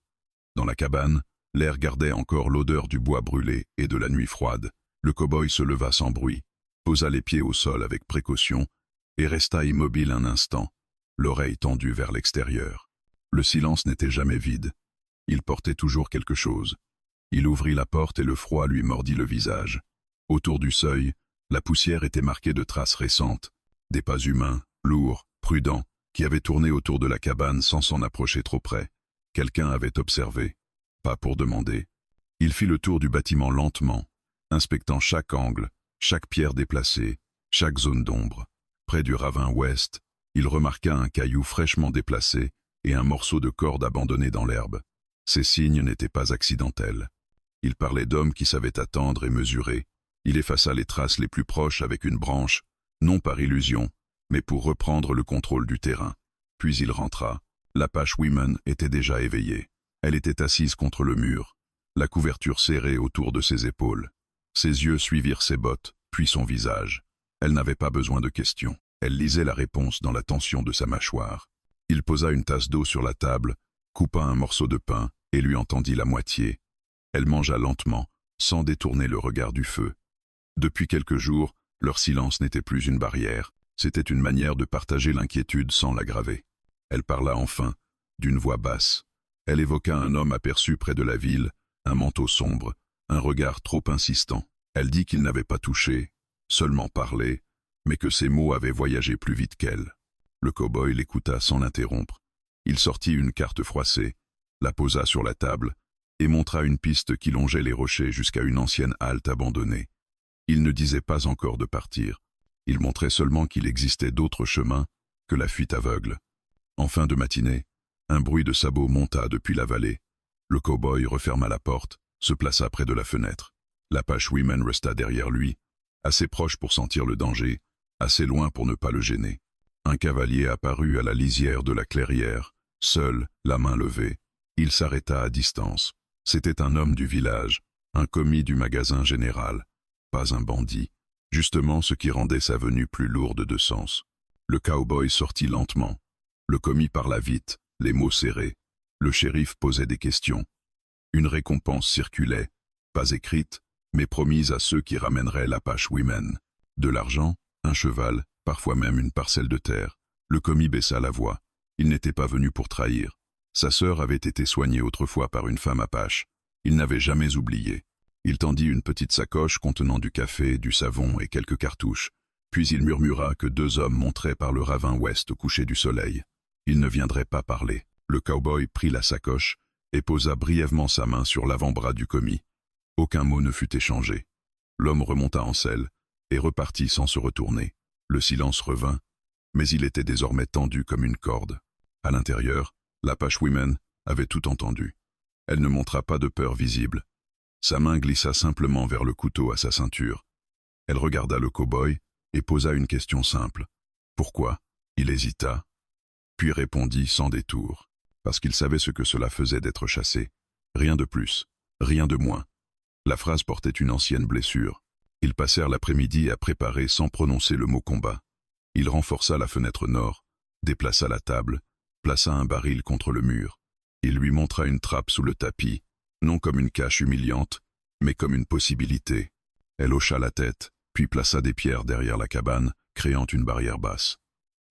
Dans la cabane, l'air gardait encore l'odeur du bois brûlé et de la nuit froide. Le cow-boy se leva sans bruit, posa les pieds au sol avec précaution et resta immobile un instant, l'oreille tendue vers l'extérieur. Le silence n'était jamais vide. Il portait toujours quelque chose. Il ouvrit la porte et le froid lui mordit le visage. Autour du seuil, la poussière était marquée de traces récentes, des pas humains, lourds, prudents, qui avaient tourné autour de la cabane sans s'en approcher trop près. Quelqu'un avait observé, pas pour demander. Il fit le tour du bâtiment lentement, inspectant chaque angle, chaque pierre déplacée, chaque zone d'ombre. Près du ravin ouest, il remarqua un caillou fraîchement déplacé et un morceau de corde abandonné dans l'herbe. Ces signes n'étaient pas accidentels. Il parlait d'hommes qui savaient attendre et mesurer. Il effaça les traces les plus proches avec une branche, non par illusion, mais pour reprendre le contrôle du terrain. Puis il rentra. L'Apache Woman était déjà éveillée. Elle était assise contre le mur, la couverture serrée autour de ses épaules. Ses yeux suivirent ses bottes, puis son visage. Elle n'avait pas besoin de questions. Elle lisait la réponse dans la tension de sa mâchoire. Il posa une tasse d'eau sur la table, coupa un morceau de pain et lui en tendit la moitié. Elle mangea lentement, sans détourner le regard du feu. Depuis quelques jours, leur silence n'était plus une barrière, c'était une manière de partager l'inquiétude sans l'aggraver. Elle parla enfin, d'une voix basse. Elle évoqua un homme aperçu près de la ville, un manteau sombre, un regard trop insistant. Elle dit qu'il n'avait pas touché, seulement parlé, mais que ses mots avaient voyagé plus vite qu'elle. Le cow-boy l'écouta sans l'interrompre. Il sortit une carte froissée, la posa sur la table, et montra une piste qui longeait les rochers jusqu'à une ancienne halte abandonnée. Il ne disait pas encore de partir. Il montrait seulement qu'il existait d'autres chemins que la fuite aveugle. En fin de matinée, un bruit de sabots monta depuis la vallée. Le cow-boy referma la porte, se plaça près de la fenêtre. L'Apache Woman resta derrière lui, assez proche pour sentir le danger, assez loin pour ne pas le gêner. Un cavalier apparut à la lisière de la clairière, seul, la main levée. Il s'arrêta à distance. C'était un homme du village, un commis du magasin général, pas un bandit, justement ce qui rendait sa venue plus lourde de sens. Le cow-boy sortit lentement. Le commis parla vite, les mots serrés. Le shérif posait des questions. Une récompense circulait, pas écrite, mais promise à ceux qui ramèneraient l'Apache Woman. De l'argent, un cheval, parfois même une parcelle de terre. Le commis baissa la voix. Il n'était pas venu pour trahir. Sa sœur avait été soignée autrefois par une femme Apache. Il n'avait jamais oublié. Il tendit une petite sacoche contenant du café, du savon et quelques cartouches. Puis il murmura que 2 hommes monteraient par le ravin ouest au coucher du soleil. Ils ne viendraient pas parler. Le cow-boy prit la sacoche et posa brièvement sa main sur l'avant-bras du commis. Aucun mot ne fut échangé. L'homme remonta en selle et repartit sans se retourner. Le silence revint, mais il était désormais tendu comme une corde. À l'intérieur, l'Apache Woman avait tout entendu. Elle ne montra pas de peur visible. Sa main glissa simplement vers le couteau à sa ceinture. Elle regarda le cow-boy et posa une question simple. Pourquoi? Il hésita, puis répondit sans détour. Parce qu'il savait ce que cela faisait d'être chassé. Rien de plus, rien de moins. La phrase portait une ancienne blessure. Ils passèrent l'après-midi à préparer sans prononcer le mot combat. Il renforça la fenêtre nord, déplaça la table, plaça un baril contre le mur. Il lui montra une trappe sous le tapis, non comme une cache humiliante, mais comme une possibilité. Elle hocha la tête, puis plaça des pierres derrière la cabane, créant une barrière basse.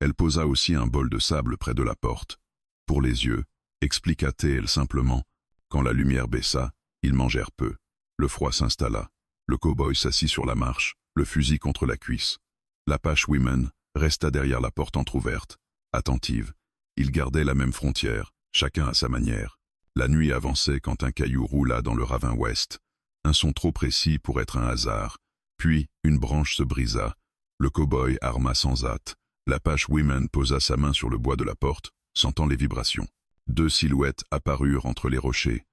Elle posa aussi un bol de sable près de la porte. Pour les yeux, expliqua-t-elle simplement. Quand la lumière baissa, ils mangèrent peu. Le froid s'installa. Le cow-boy s'assit sur la marche, le fusil contre la cuisse. L'Apache Woman resta derrière la porte entr'ouverte, attentive. Ils gardaient la même frontière, chacun à sa manière. La nuit avançait quand un caillou roula dans le ravin ouest. Un son trop précis pour être un hasard. Puis, une branche se brisa. Le cow-boy arma sans hâte. L'Apache Woman posa sa main sur le bois de la porte, sentant les vibrations. 2 silhouettes apparurent entre les rochers.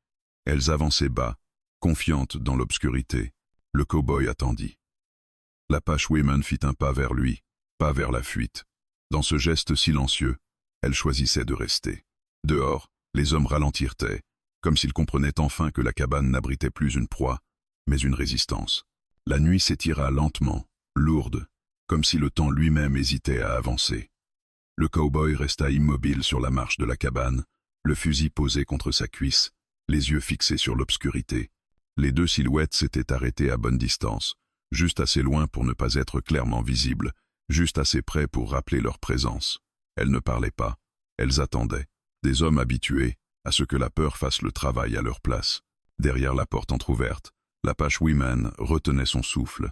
Elles avançaient bas, confiantes dans l'obscurité. Le cow-boy attendit. L'Apache Woman fit un pas vers lui, pas vers la fuite. Dans ce geste silencieux, elle choisissait de rester. Dehors, les hommes ralentirent, comme s'ils comprenaient enfin que la cabane n'abritait plus une proie, mais une résistance. La nuit s'étira lentement, lourde, comme si le temps lui-même hésitait à avancer. Le cow-boy resta immobile sur la marche de la cabane, le fusil posé contre sa cuisse, les yeux fixés sur l'obscurité. Les 2 silhouettes s'étaient arrêtées à bonne distance, juste assez loin pour ne pas être clairement visibles, juste assez près pour rappeler leur présence. Elles ne parlaient pas, elles attendaient, des hommes habitués à ce que la peur fasse le travail à leur place. Derrière la porte entr'ouverte, l'Apache Woman retenait son souffle.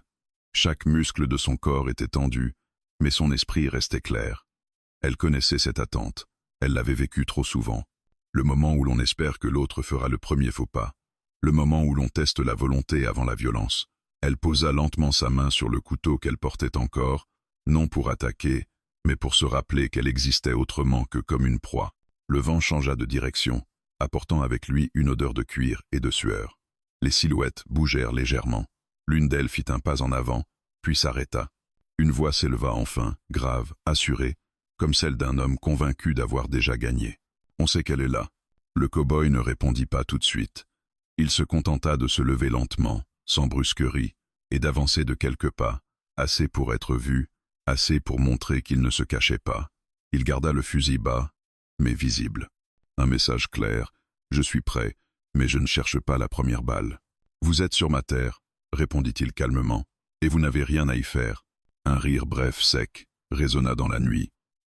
Chaque muscle de son corps était tendu, mais son esprit restait clair. Elle connaissait cette attente, elle l'avait vécue trop souvent. Le moment où l'on espère que l'autre fera le premier faux pas. Le moment où l'on teste la volonté avant la violence. Elle posa lentement sa main sur le couteau qu'elle portait encore, non pour attaquer, mais pour se rappeler qu'elle existait autrement que comme une proie. Le vent changea de direction, apportant avec lui une odeur de cuir et de sueur. Les silhouettes bougèrent légèrement. L'une d'elles fit un pas en avant, puis s'arrêta. Une voix s'éleva enfin, grave, assurée, comme celle d'un homme convaincu d'avoir déjà gagné. On sait qu'elle est là. Le cow-boy ne répondit pas tout de suite. Il se contenta de se lever lentement, sans brusquerie, et d'avancer de quelques pas, assez pour être vu, assez pour montrer qu'il ne se cachait pas. Il garda le fusil bas, mais visible. Un message clair, je suis prêt, mais je ne cherche pas la première balle. Vous êtes sur ma terre, répondit-il calmement, et vous n'avez rien à y faire. Un rire bref, sec, résonna dans la nuit.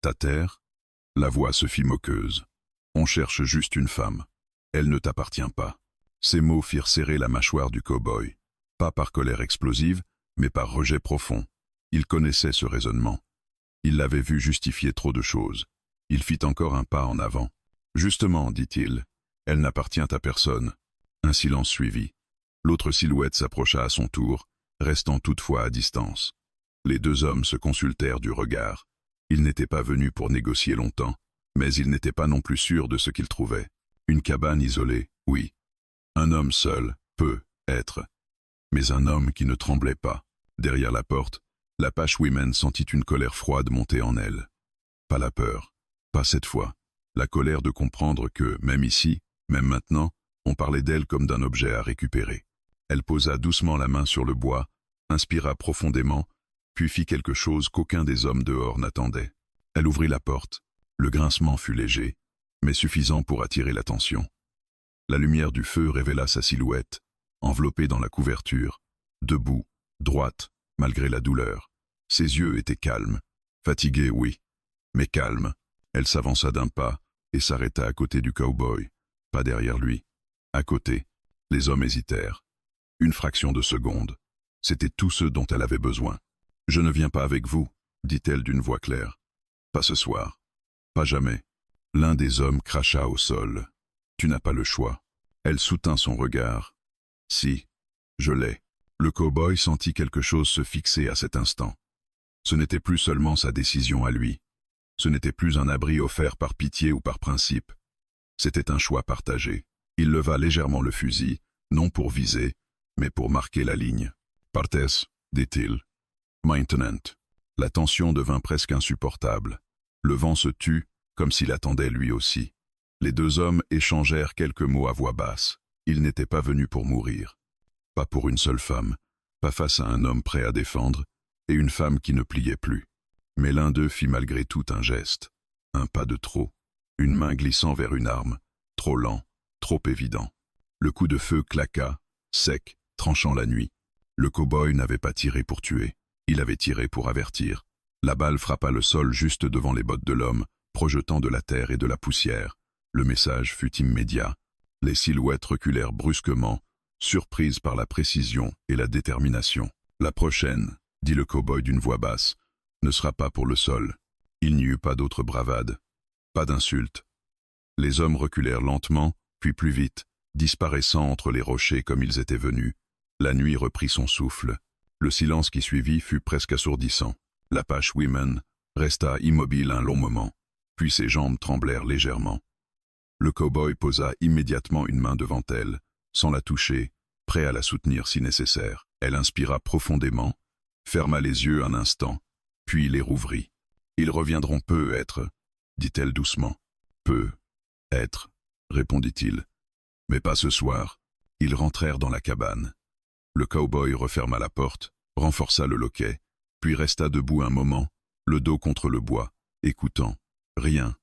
Ta terre? La voix se fit moqueuse. On cherche juste une femme. Elle ne t'appartient pas. Ces mots firent serrer la mâchoire du cow-boy. Pas par colère explosive, mais par rejet profond. Il connaissait ce raisonnement. Il l'avait vu justifier trop de choses. Il fit encore un pas en avant. Justement, dit-il, elle n'appartient à personne. Un silence suivit. L'autre silhouette s'approcha à son tour, restant toutefois à distance. Les deux hommes se consultèrent du regard. Ils n'étaient pas venus pour négocier longtemps, mais ils n'étaient pas non plus sûrs de ce qu'ils trouvaient. Une cabane isolée, oui. Un homme seul peut être. Mais un homme qui ne tremblait pas. Derrière la porte, l'Apache Women sentit une colère froide monter en elle. Pas la peur, pas cette fois. La colère de comprendre que, même ici, même maintenant, on parlait d'elle comme d'un objet à récupérer. Elle posa doucement la main sur le bois, inspira profondément, puis fit quelque chose qu'aucun des hommes dehors n'attendait. Elle ouvrit la porte. Le grincement fut léger, mais suffisant pour attirer l'attention. La lumière du feu révéla sa silhouette, enveloppée dans la couverture, debout, droite, malgré la douleur. Ses yeux étaient calmes, fatigués, oui, mais calmes. Elle s'avança d'un pas et s'arrêta à côté du cow-boy, pas derrière lui. À côté, les hommes hésitèrent. Une fraction de seconde. C'était tout ce dont elle avait besoin. « Je ne viens pas avec vous, » dit-elle d'une voix claire. « Pas ce soir. Pas jamais. » L'un des hommes cracha au sol. « Tu n'as pas le choix. » Elle soutint son regard. « Si, je l'ai. » Le cow-boy sentit quelque chose se fixer à cet instant. Ce n'était plus seulement sa décision à lui. Ce n'était plus un abri offert par pitié ou par principe. C'était un choix partagé. Il leva légèrement le fusil, non pour viser, mais pour marquer la ligne. « Partez, dit-il. Maintenant. » La tension devint presque insupportable. Le vent se tut, comme s'il attendait lui aussi. Les deux hommes échangèrent quelques mots à voix basse. Ils n'étaient pas venus pour mourir. Pas pour une seule femme, pas face à un homme prêt à défendre, et une femme qui ne pliait plus. Mais l'un d'eux fit malgré tout un geste. Un pas de trop. Une main glissant vers une arme. Trop lent, trop évident. Le coup de feu claqua, sec, tranchant la nuit. Le cow-boy n'avait pas tiré pour tuer. Il avait tiré pour avertir. La balle frappa le sol juste devant les bottes de l'homme, projetant de la terre et de la poussière. Le message fut immédiat. Les silhouettes reculèrent brusquement, surprises par la précision et la détermination. « La prochaine, » dit le cow-boy d'une voix basse, « ne sera pas pour le sol. » Il n'y eut pas d'autre bravade. Pas d'insulte. Les hommes reculèrent lentement, puis plus vite, disparaissant entre les rochers comme ils étaient venus. La nuit reprit son souffle. Le silence qui suivit fut presque assourdissant. L'Apache Women resta immobile un long moment, puis ses jambes tremblèrent légèrement. Le cow-boy posa immédiatement une main devant elle, sans la toucher, prêt à la soutenir si nécessaire. Elle inspira profondément, ferma les yeux un instant, puis les rouvrit. « Ils reviendront peut-être, » dit-elle doucement. « Peut être, » répondit-il. « Mais pas ce soir. » Ils rentrèrent dans la cabane. Le cow-boy referma la porte, renforça le loquet, puis resta debout un moment, le dos contre le bois, écoutant. Rien.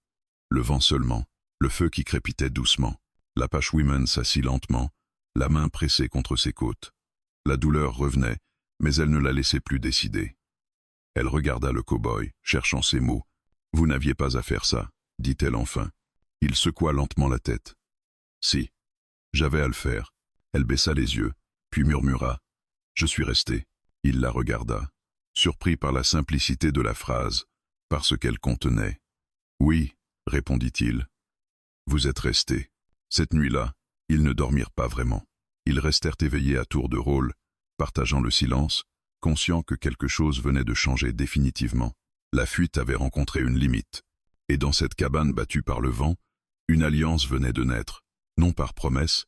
Le vent seulement, le feu qui crépitait doucement. L'Apache Women s'assit lentement, la main pressée contre ses côtes. La douleur revenait, mais elle ne la laissait plus décider. Elle regarda le cow-boy, cherchant ses mots. « Vous n'aviez pas à faire ça, » dit-elle enfin. Il secoua lentement la tête. « Si, j'avais à le faire. » Elle baissa les yeux, puis murmura. « Je suis resté. » Il la regarda, surpris par la simplicité de la phrase, par ce qu'elle contenait. « Oui, » répondit-il. « Vous êtes resté. » Cette nuit-là, ils ne dormirent pas vraiment. Ils restèrent éveillés à tour de rôle, partageant le silence, conscients que quelque chose venait de changer définitivement. La fuite avait rencontré une limite, et dans cette cabane battue par le vent, une alliance venait de naître, non par promesse,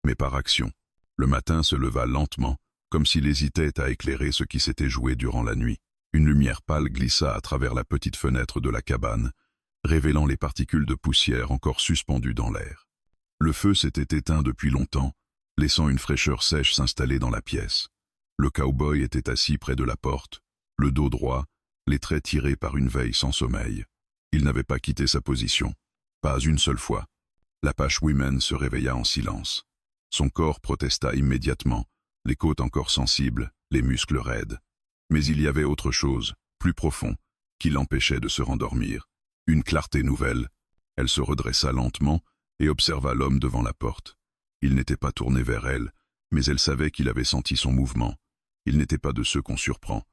mais par action. Le matin se leva lentement, comme s'il hésitait à éclairer ce qui s'était joué durant la nuit. Une lumière pâle glissa à travers la petite fenêtre de la cabane, révélant les particules de poussière encore suspendues dans l'air. Le feu s'était éteint depuis longtemps, laissant une fraîcheur sèche s'installer dans la pièce. Le cow-boy était assis près de la porte, le dos droit, les traits tirés par une veille sans sommeil. Il n'avait pas quitté sa position, pas une seule fois. L'Apache Women se réveilla en silence. Son corps protesta immédiatement, les côtes encore sensibles, les muscles raides. Mais il y avait autre chose, plus profond, qui l'empêchait de se rendormir. Une clarté nouvelle. Elle se redressa lentement et observa l'homme devant la porte. Il n'était pas tourné vers elle, mais elle savait qu'il avait senti son mouvement. Il n'était pas de ceux qu'on surprend.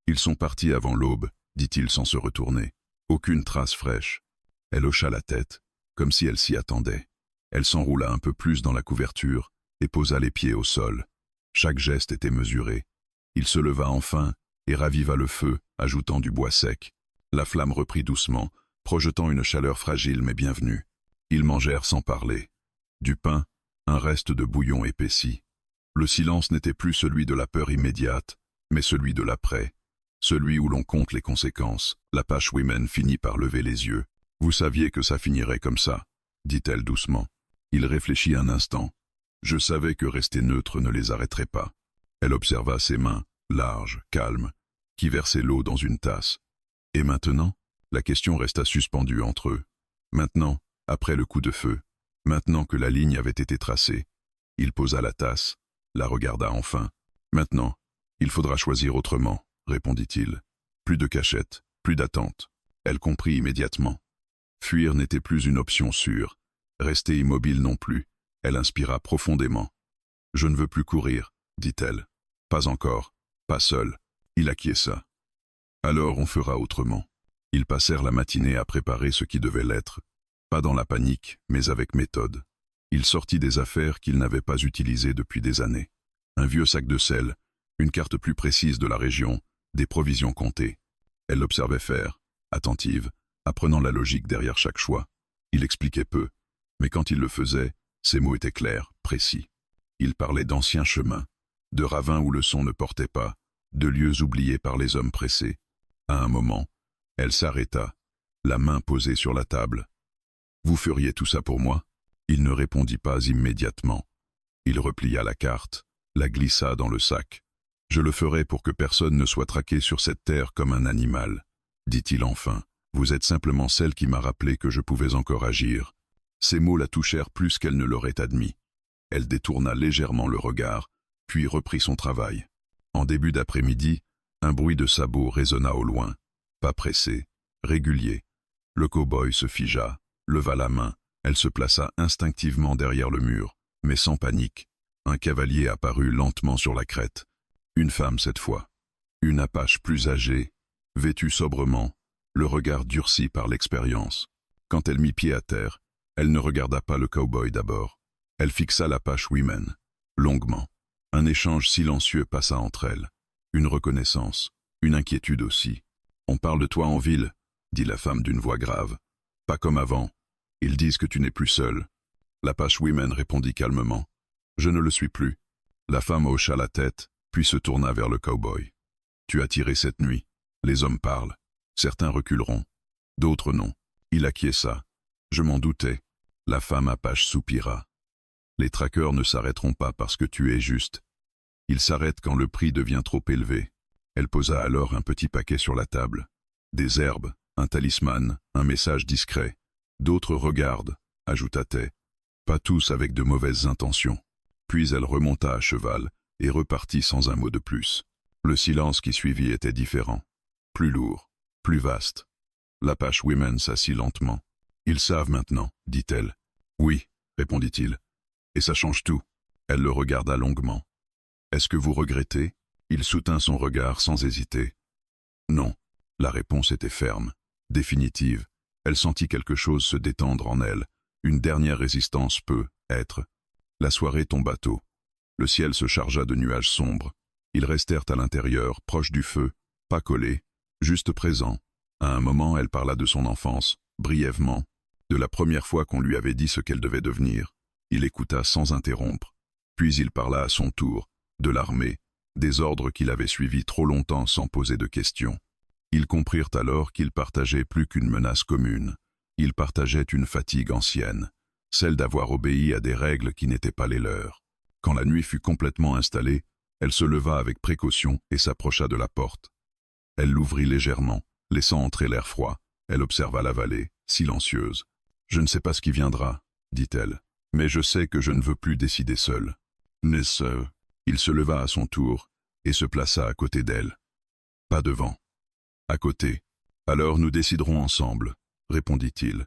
Ils sont partis avant l'aube, dit-il sans se retourner. Aucune trace fraîche. Elle hocha la tête, comme si elle s'y attendait. Elle s'enroula un peu plus dans la couverture et posa les pieds au sol. Chaque geste était mesuré. Il se leva enfin et raviva le feu, ajoutant du bois sec. La flamme reprit doucement, projetant une chaleur fragile mais bienvenue. Ils mangèrent sans parler. Du pain, un reste de bouillon épaissi. Le silence n'était plus celui de la peur immédiate, mais celui de l'après. Celui où l'on compte les conséquences. L'Apache Women finit par lever les yeux. « Vous saviez que ça finirait comme ça », dit-elle doucement. Il réfléchit un instant. « Je savais que rester neutre ne les arrêterait pas. » Elle observa ses mains, larges, calmes, qui versaient l'eau dans une tasse. Et maintenant, la question resta suspendue entre eux. Maintenant, après le coup de feu, maintenant que la ligne avait été tracée, il posa la tasse, la regarda enfin. « Maintenant, il faudra choisir autrement, » répondit-il. Plus de cachette, plus d'attente. Elle comprit immédiatement. Fuir n'était plus une option sûre. Rester immobile non plus. Elle inspira profondément. « Je ne veux plus courir, » dit-elle. « Pas encore, pas seul. » Il acquiesça. « Alors on fera autrement. » Ils passèrent la matinée à préparer ce qui devait l'être. Pas dans la panique, mais avec méthode. Il sortit des affaires qu'il n'avait pas utilisées depuis des années. Un vieux sac de sel, une carte plus précise de la région, des provisions comptées. Elle l'observait faire, attentive, apprenant la logique derrière chaque choix. Il expliquait peu, mais quand il le faisait, ses mots étaient clairs, précis. Il parlait d'anciens chemins, de ravins où le son ne portait pas, de lieux oubliés par les hommes pressés. À un moment, elle s'arrêta, la main posée sur la table. « Vous feriez tout ça pour moi ?» Il ne répondit pas immédiatement. Il replia la carte, la glissa dans le sac. « Je le ferai pour que personne ne soit traqué sur cette terre comme un animal, » dit-il enfin. « Vous êtes simplement celle qui m'a rappelé que je pouvais encore agir. » Ces mots la touchèrent plus qu'elle ne l'aurait admis. Elle détourna légèrement le regard, puis reprit son travail. En début d'après-midi, un bruit de sabots résonna au loin. Pas pressé, régulier. Le cow-boy se figea, leva la main. Elle se plaça instinctivement derrière le mur, mais sans panique. Un cavalier apparut lentement sur la crête. Une femme cette fois. Une Apache plus âgée, vêtue sobrement, le regard durci par l'expérience. Quand elle mit pied à terre, elle ne regarda pas le cow-boy d'abord. Elle fixa l'Apache Women, longuement. Un échange silencieux passa entre elles. Une reconnaissance, une inquiétude aussi. « On parle de toi en ville », dit la femme d'une voix grave. « Pas comme avant. Ils disent que tu n'es plus seule. » L'Apache Women répondit calmement. « Je ne le suis plus. » La femme hocha la tête, puis se tourna vers le cow-boy. « Tu as tiré cette nuit. Les hommes parlent. Certains reculeront. D'autres non. » Il acquiesça. « Je m'en doutais. » La femme Apache soupira. « Les traqueurs ne s'arrêteront pas parce que tu es juste. Ils s'arrêtent quand le prix devient trop élevé. » Elle posa alors un petit paquet sur la table. Des herbes, un talisman, un message discret. D'autres regardent, ajouta-t-elle. Pas tous avec de mauvaises intentions. Puis elle remonta à cheval et repartit sans un mot de plus. Le silence qui suivit était différent. Plus lourd, plus vaste. L'Apache Women s'assit lentement. « Ils savent maintenant, dit-elle. »« Oui, répondit-il. Et ça change tout. » Elle le regarda longuement. « Est-ce que vous regrettez ?» Il soutint son regard sans hésiter. « Non. » La réponse était ferme, définitive. Elle sentit quelque chose se détendre en elle. Une dernière résistance peut être. La soirée tomba tôt. Le ciel se chargea de nuages sombres. Ils restèrent à l'intérieur, proches du feu, pas collés, juste présents. À un moment, elle parla de son enfance, brièvement, de la première fois qu'on lui avait dit ce qu'elle devait devenir. Il écouta sans interrompre. Puis il parla à son tour, de l'armée, des ordres qu'il avait suivis trop longtemps sans poser de questions. Ils comprirent alors qu'ils partageaient plus qu'une menace commune. Ils partageaient une fatigue ancienne, celle d'avoir obéi à des règles qui n'étaient pas les leurs. Quand la nuit fut complètement installée, elle se leva avec précaution et s'approcha de la porte. Elle l'ouvrit légèrement, laissant entrer l'air froid. Elle observa la vallée, silencieuse. « Je ne sais pas ce qui viendra, » dit-elle, « mais je sais que je ne veux plus décider seule. » Il se leva à son tour et se plaça à côté d'elle. Pas devant. À côté. « Alors nous déciderons ensemble, » répondit-il.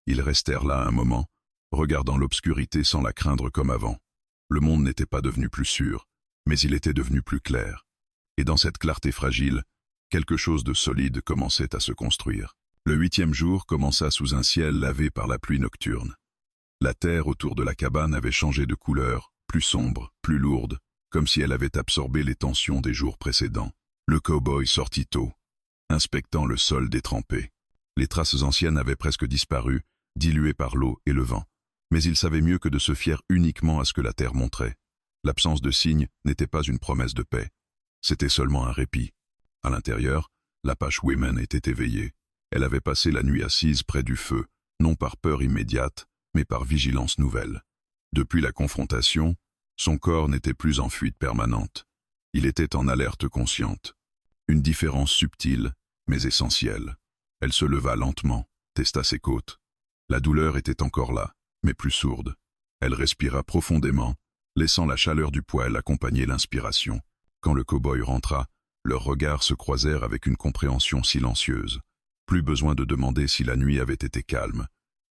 Ils restèrent là un moment, regardant l'obscurité sans la craindre comme avant. Le monde n'était pas devenu plus sûr, mais il était devenu plus clair. Et dans cette clarté fragile, quelque chose de solide commençait à se construire. Le 8e jour commença sous un ciel lavé par la pluie nocturne. La terre autour de la cabane avait changé de couleur, plus sombre, plus lourde, comme si elle avait absorbé les tensions des jours précédents. Le cow-boy sortit tôt, inspectant le sol détrempé. Les traces anciennes avaient presque disparu, diluées par l'eau et le vent. Mais il savait mieux que de se fier uniquement à ce que la terre montrait. L'absence de signes n'était pas une promesse de paix. C'était seulement un répit. À l'intérieur, l'Apache Women était éveillée. Elle avait passé la nuit assise près du feu, non par peur immédiate, mais par vigilance nouvelle. Depuis la confrontation, son corps n'était plus en fuite permanente. Il était en alerte consciente. Une différence subtile, mais essentielle. Elle se leva lentement, testa ses côtes. La douleur était encore là, mais plus sourde. Elle respira profondément, laissant la chaleur du poêle accompagner l'inspiration. Quand le cow-boy rentra, leurs regards se croisèrent avec une compréhension silencieuse. Plus besoin de demander si la nuit avait été calme.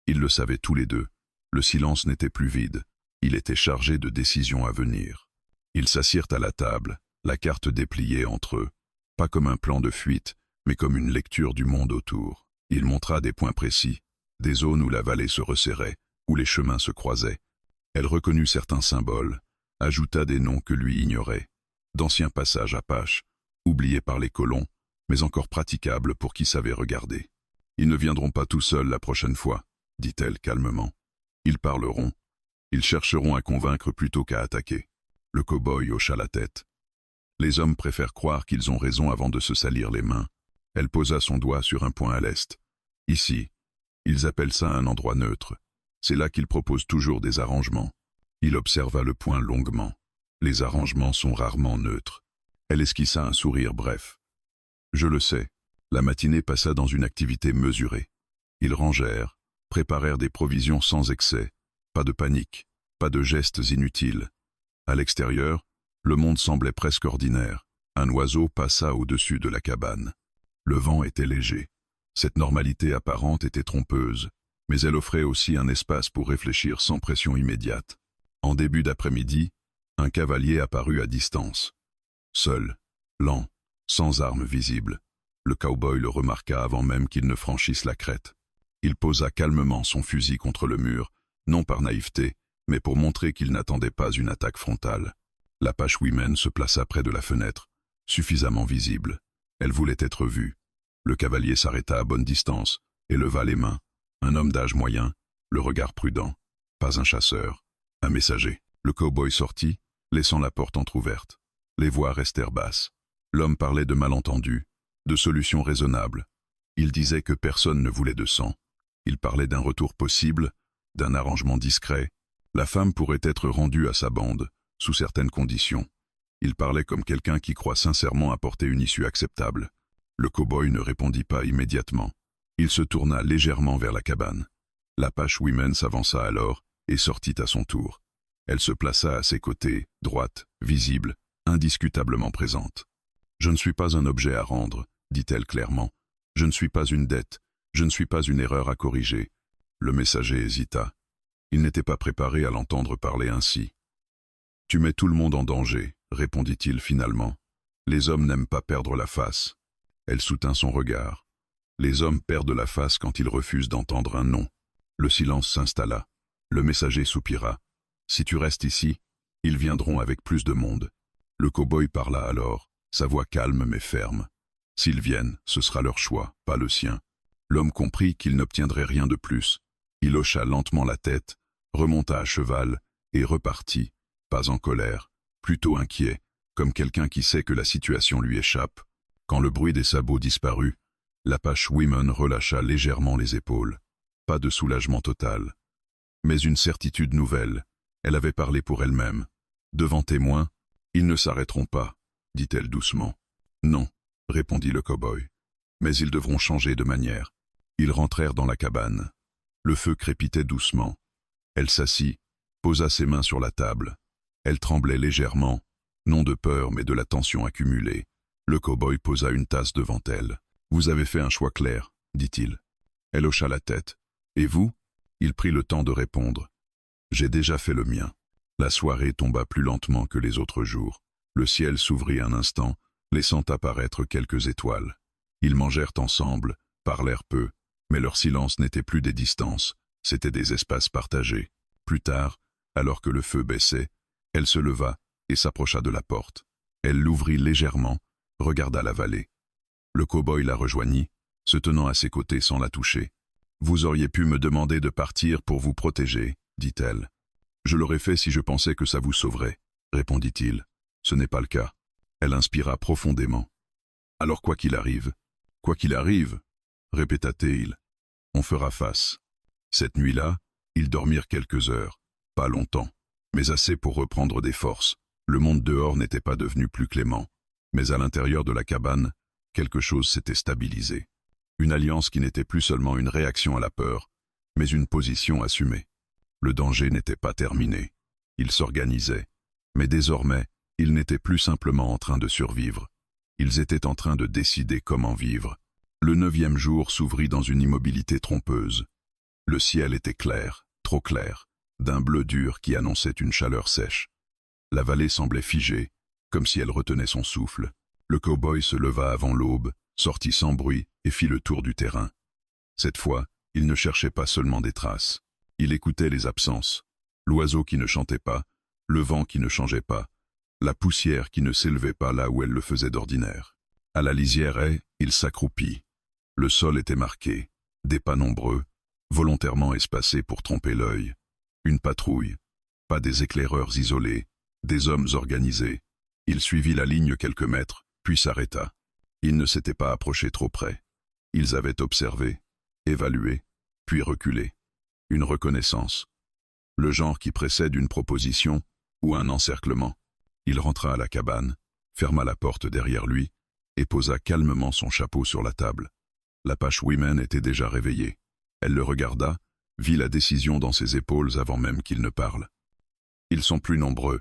Ils le savaient tous les deux. Le silence n'était plus vide. Il était chargé de décisions à venir. Ils s'assirent à la table, la carte dépliée entre eux. Pas comme un plan de fuite, mais comme une lecture du monde autour. Il montra des points précis, des zones où la vallée se resserrait, où les chemins se croisaient. Elle reconnut certains symboles, ajouta des noms que lui ignorait, d'anciens passages apaches, oubliés par les colons, mais encore praticables pour qui savait regarder. Ils ne viendront pas tout seuls la prochaine fois, dit-elle calmement. Ils parleront. Ils chercheront à convaincre plutôt qu'à attaquer. Le cow-boy hocha la tête. Les hommes préfèrent croire qu'ils ont raison avant de se salir les mains. Elle posa son doigt sur un point à l'est. Ici, ils appellent ça un endroit neutre. C'est là qu'ils proposent toujours des arrangements. Il observa le point longuement. Les arrangements sont rarement neutres. Elle esquissa un sourire bref. Je le sais. La matinée passa dans une activité mesurée. Ils rangèrent, préparèrent des provisions sans excès. Pas de panique, pas de gestes inutiles. À l'extérieur, le monde semblait presque ordinaire. Un oiseau passa au-dessus de la cabane. Le vent était léger. Cette normalité apparente était trompeuse, mais elle offrait aussi un espace pour réfléchir sans pression immédiate. En début d'après-midi, un cavalier apparut à distance. Seul, lent, sans armes visibles. Le cow-boy le remarqua avant même qu'il ne franchisse la crête. Il posa calmement son fusil contre le mur, non par naïveté, mais pour montrer qu'il n'attendait pas une attaque frontale. L'Apache Women se plaça près de la fenêtre, suffisamment visible. Elle voulait être vue. Le cavalier s'arrêta à bonne distance et leva les mains. Un homme d'âge moyen, le regard prudent. Pas un chasseur, un messager. Le cow-boy sortit, laissant la porte entr'ouverte. Les voix restèrent basses. L'homme parlait de malentendus, de solutions raisonnables. Il disait que personne ne voulait de sang. Il parlait d'un retour possible, d'un arrangement discret. La femme pourrait être rendue à sa bande, sous certaines conditions. Il parlait comme quelqu'un qui croit sincèrement apporter une issue acceptable. Le cow-boy ne répondit pas immédiatement. Il se tourna légèrement vers la cabane. L'Apache Women s'avança alors et sortit à son tour. Elle se plaça à ses côtés, droite, visible, indiscutablement présente. « Je ne suis pas un objet à rendre, » dit-elle clairement. « Je ne suis pas une dette, je ne suis pas une erreur à corriger. » Le messager hésita. Il n'était pas préparé à l'entendre parler ainsi. « Tu mets tout le monde en danger, » répondit-il finalement. « Les hommes n'aiment pas perdre la face. » Elle soutint son regard. Les hommes perdent la face quand ils refusent d'entendre un non. Le silence s'installa. Le messager soupira. « Si tu restes ici, ils viendront avec plus de monde. » Le cow-boy parla alors, sa voix calme mais ferme. « S'ils viennent, ce sera leur choix, pas le sien. » L'homme comprit qu'il n'obtiendrait rien de plus. Il hocha lentement la tête, remonta à cheval et repartit, pas en colère, plutôt inquiet, comme quelqu'un qui sait que la situation lui échappe. Quand le bruit des sabots disparut, l'Apache Women relâcha légèrement les épaules. Pas de soulagement total, mais une certitude nouvelle. Elle avait parlé pour elle-même. Devant témoins, ils ne s'arrêteront pas, dit-elle doucement. Non, répondit le cow-boy, mais ils devront changer de manière. Ils rentrèrent dans la cabane. Le feu crépitait doucement. Elle s'assit, posa ses mains sur la table. Elle tremblait légèrement, non de peur mais de la tension accumulée. Le cow-boy posa une tasse devant elle. « Vous avez fait un choix clair, » dit-il. Elle hocha la tête. « Et vous ?» Il prit le temps de répondre. « J'ai déjà fait le mien. » La soirée tomba plus lentement que les autres jours. Le ciel s'ouvrit un instant, laissant apparaître quelques étoiles. Ils mangèrent ensemble, parlèrent peu, Mais leur silence n'était plus des distances, c'étaient des espaces partagés. Plus tard, alors que le feu baissait, elle se leva et s'approcha de la porte. Elle l'ouvrit légèrement, regarda la vallée. Le cow-boy la rejoignit, se tenant à ses côtés sans la toucher. « Vous auriez pu me demander de partir pour vous protéger, dit-elle. Je l'aurais fait si je pensais que ça vous sauverait, répondit-il. Ce n'est pas le cas. Elle inspira profondément. Alors quoi qu'il arrive, répéta-t-il, on fera face. Cette nuit-là, ils dormirent quelques heures, pas longtemps, mais assez pour reprendre des forces. Le monde dehors n'était pas devenu plus clément, mais à l'intérieur de la cabane, quelque chose s'était stabilisé. Une alliance qui n'était plus seulement une réaction à la peur, mais une position assumée. Le danger n'était pas terminé. Ils s'organisaient, mais désormais, ils n'étaient plus simplement en train de survivre. Ils étaient en train de décider comment vivre. Le 9e jour s'ouvrit dans une immobilité trompeuse. Le ciel était clair, trop clair, d'un bleu dur qui annonçait une chaleur sèche. La vallée semblait figée, comme si elle retenait son souffle. Le cow-boy se leva avant l'aube, sortit sans bruit et fit le tour du terrain. Cette fois, il ne cherchait pas seulement des traces. Il écoutait les absences. L'oiseau qui ne chantait pas, le vent qui ne changeait pas, la poussière qui ne s'élevait pas là où elle le faisait d'ordinaire. À la lisière haie, il s'accroupit. Le sol était marqué, des pas nombreux, volontairement espacés pour tromper l'œil. Une patrouille, pas des éclaireurs isolés, des hommes organisés. Il suivit la ligne quelques mètres, puis s'arrêta. Il ne s'était pas approché trop près. Ils avaient observé, évalué, puis reculé. Une reconnaissance. Le genre qui précède une proposition ou un encerclement. Il rentra à la cabane, ferma la porte derrière lui et posa calmement son chapeau sur la table. L'Apache Women était déjà réveillée. Elle le regarda, vit la décision dans ses épaules avant même qu'il ne parle. « Ils sont plus nombreux »,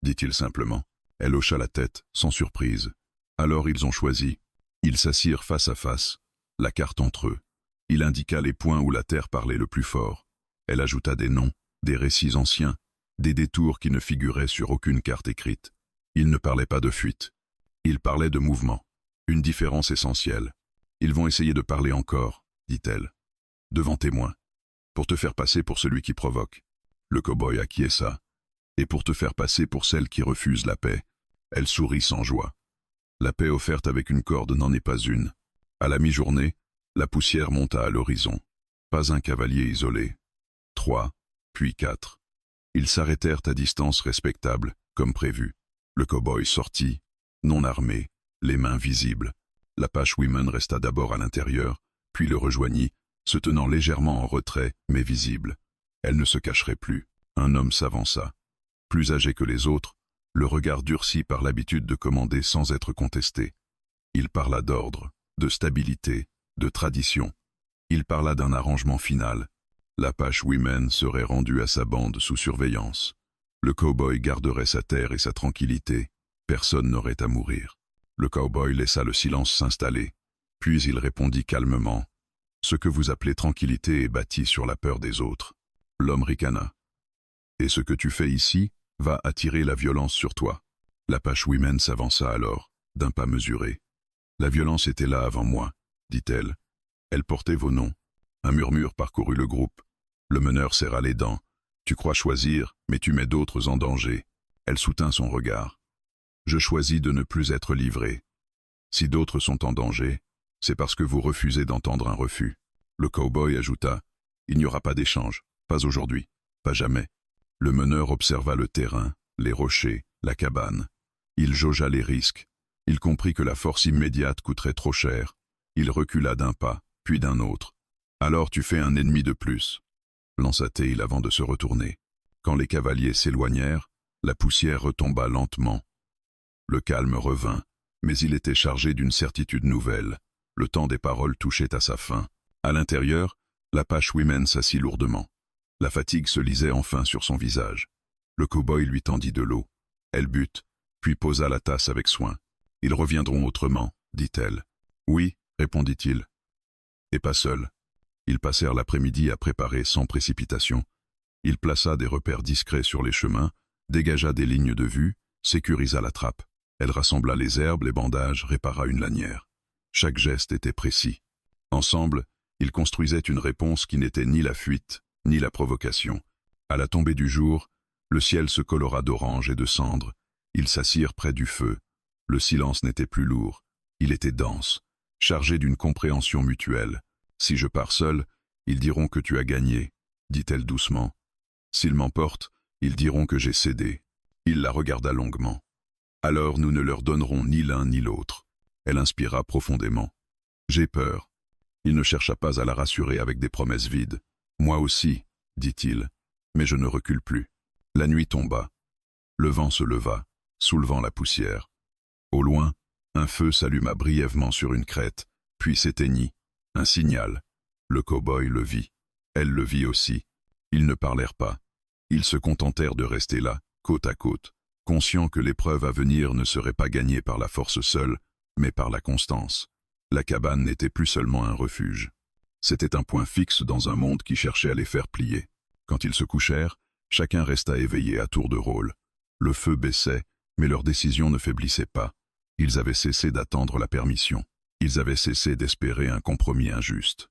dit-il simplement. Elle hocha la tête, sans surprise. Alors ils ont choisi. Ils s'assirent face à face, la carte entre eux. Il indiqua les points où la terre parlait le plus fort. Elle ajouta des noms, des récits anciens, des détours qui ne figuraient sur aucune carte écrite. Il ne parlait pas de fuite. Il parlait de mouvement. Une différence essentielle. Ils vont essayer de parler encore, dit-elle. Devant témoin. Pour te faire passer pour celui qui provoque. Le cow-boy acquiesça. Et pour te faire passer pour celle qui refuse la paix. Elle sourit sans joie. La paix offerte avec une corde n'en est pas une. À la mi-journée, la poussière monta à l'horizon. Pas un cavalier isolé. 3, puis 4. Ils s'arrêtèrent à distance respectable, comme prévu. Le cow-boy sortit, non armé, les mains visibles. L'Apache Women resta d'abord à l'intérieur, puis le rejoignit, se tenant légèrement en retrait, mais visible. Elle ne se cacherait plus. Un homme s'avança. Plus âgé que les autres, le regard durci par l'habitude de commander sans être contesté. Il parla d'ordre, de stabilité, de tradition. Il parla d'un arrangement final. L'Apache Women serait rendu à sa bande sous surveillance. Le cow-boy garderait sa terre et sa tranquillité. Personne n'aurait à mourir. Le cow-boy laissa le silence s'installer. Puis il répondit calmement. « Ce que vous appelez tranquillité est bâti sur la peur des autres. » L'homme ricana. « Et ce que tu fais ici va attirer la violence sur toi. » L'Apache Women s'avança alors, d'un pas mesuré. « La violence était là avant moi, dit-elle. Elle portait vos noms. » Un murmure parcourut le groupe. Le meneur serra les dents. « Tu crois choisir, mais tu mets d'autres en danger. » Elle soutint son regard. « Je choisis de ne plus être livré. Si d'autres sont en danger, c'est parce que vous refusez d'entendre un refus. » Le cow-boy ajouta. « Il n'y aura pas d'échange. Pas aujourd'hui. Pas jamais. » Le meneur observa le terrain, les rochers, la cabane. Il jaugea les risques. Il comprit que la force immédiate coûterait trop cher. Il recula d'un pas, puis d'un autre. « Alors tu fais un ennemi de plus. » Lança-t-il avant de se retourner. Quand les cavaliers s'éloignèrent, la poussière retomba lentement. Le calme revint, mais il était chargé d'une certitude nouvelle. Le temps des paroles touchait à sa fin. À l'intérieur, l'Apache Women s'assit lourdement. La fatigue se lisait enfin sur son visage. Le cow-boy lui tendit de l'eau. Elle but, puis posa la tasse avec soin. « Ils reviendront autrement, dit-elle. »« Oui, répondit-il. »« Et pas seul. » Ils passèrent l'après-midi à préparer sans précipitation. Il plaça des repères discrets sur les chemins, dégagea des lignes de vue, sécurisa la trappe. Elle rassembla les herbes, les bandages, répara une lanière. Chaque geste était précis. Ensemble, Il construisait une réponse qui n'était ni la fuite, ni la provocation. À la tombée du jour, le ciel se colora d'orange et de cendre. Ils s'assirent près du feu. Le silence n'était plus lourd. Il était dense, chargé d'une compréhension mutuelle. « Si je pars seul, ils diront que tu as gagné, » dit-elle doucement. « S'ils m'emportent, ils diront que j'ai cédé. » Il la regarda longuement. « Alors nous ne leur donnerons ni l'un ni l'autre. » Elle inspira profondément. « J'ai peur. » Il ne chercha pas à la rassurer avec des promesses vides. « Moi aussi, » dit-il, mais je ne recule plus. La nuit tomba. Le vent se leva, soulevant la poussière. Au loin, un feu s'alluma brièvement sur une crête, puis s'éteignit. Un signal. Le cow-boy le vit. Elle le vit aussi. Ils ne parlèrent pas. Ils se contentèrent de rester là, côte à côte, conscients que l'épreuve à venir ne serait pas gagnée par la force seule, mais par la constance. La cabane n'était plus seulement un refuge. C'était un point fixe dans un monde qui cherchait à les faire plier. Quand ils se couchèrent, chacun resta éveillé à tour de rôle. Le feu baissait, mais leur décision ne faiblissait pas. Ils avaient cessé d'attendre la permission. Ils avaient cessé d'espérer un compromis injuste.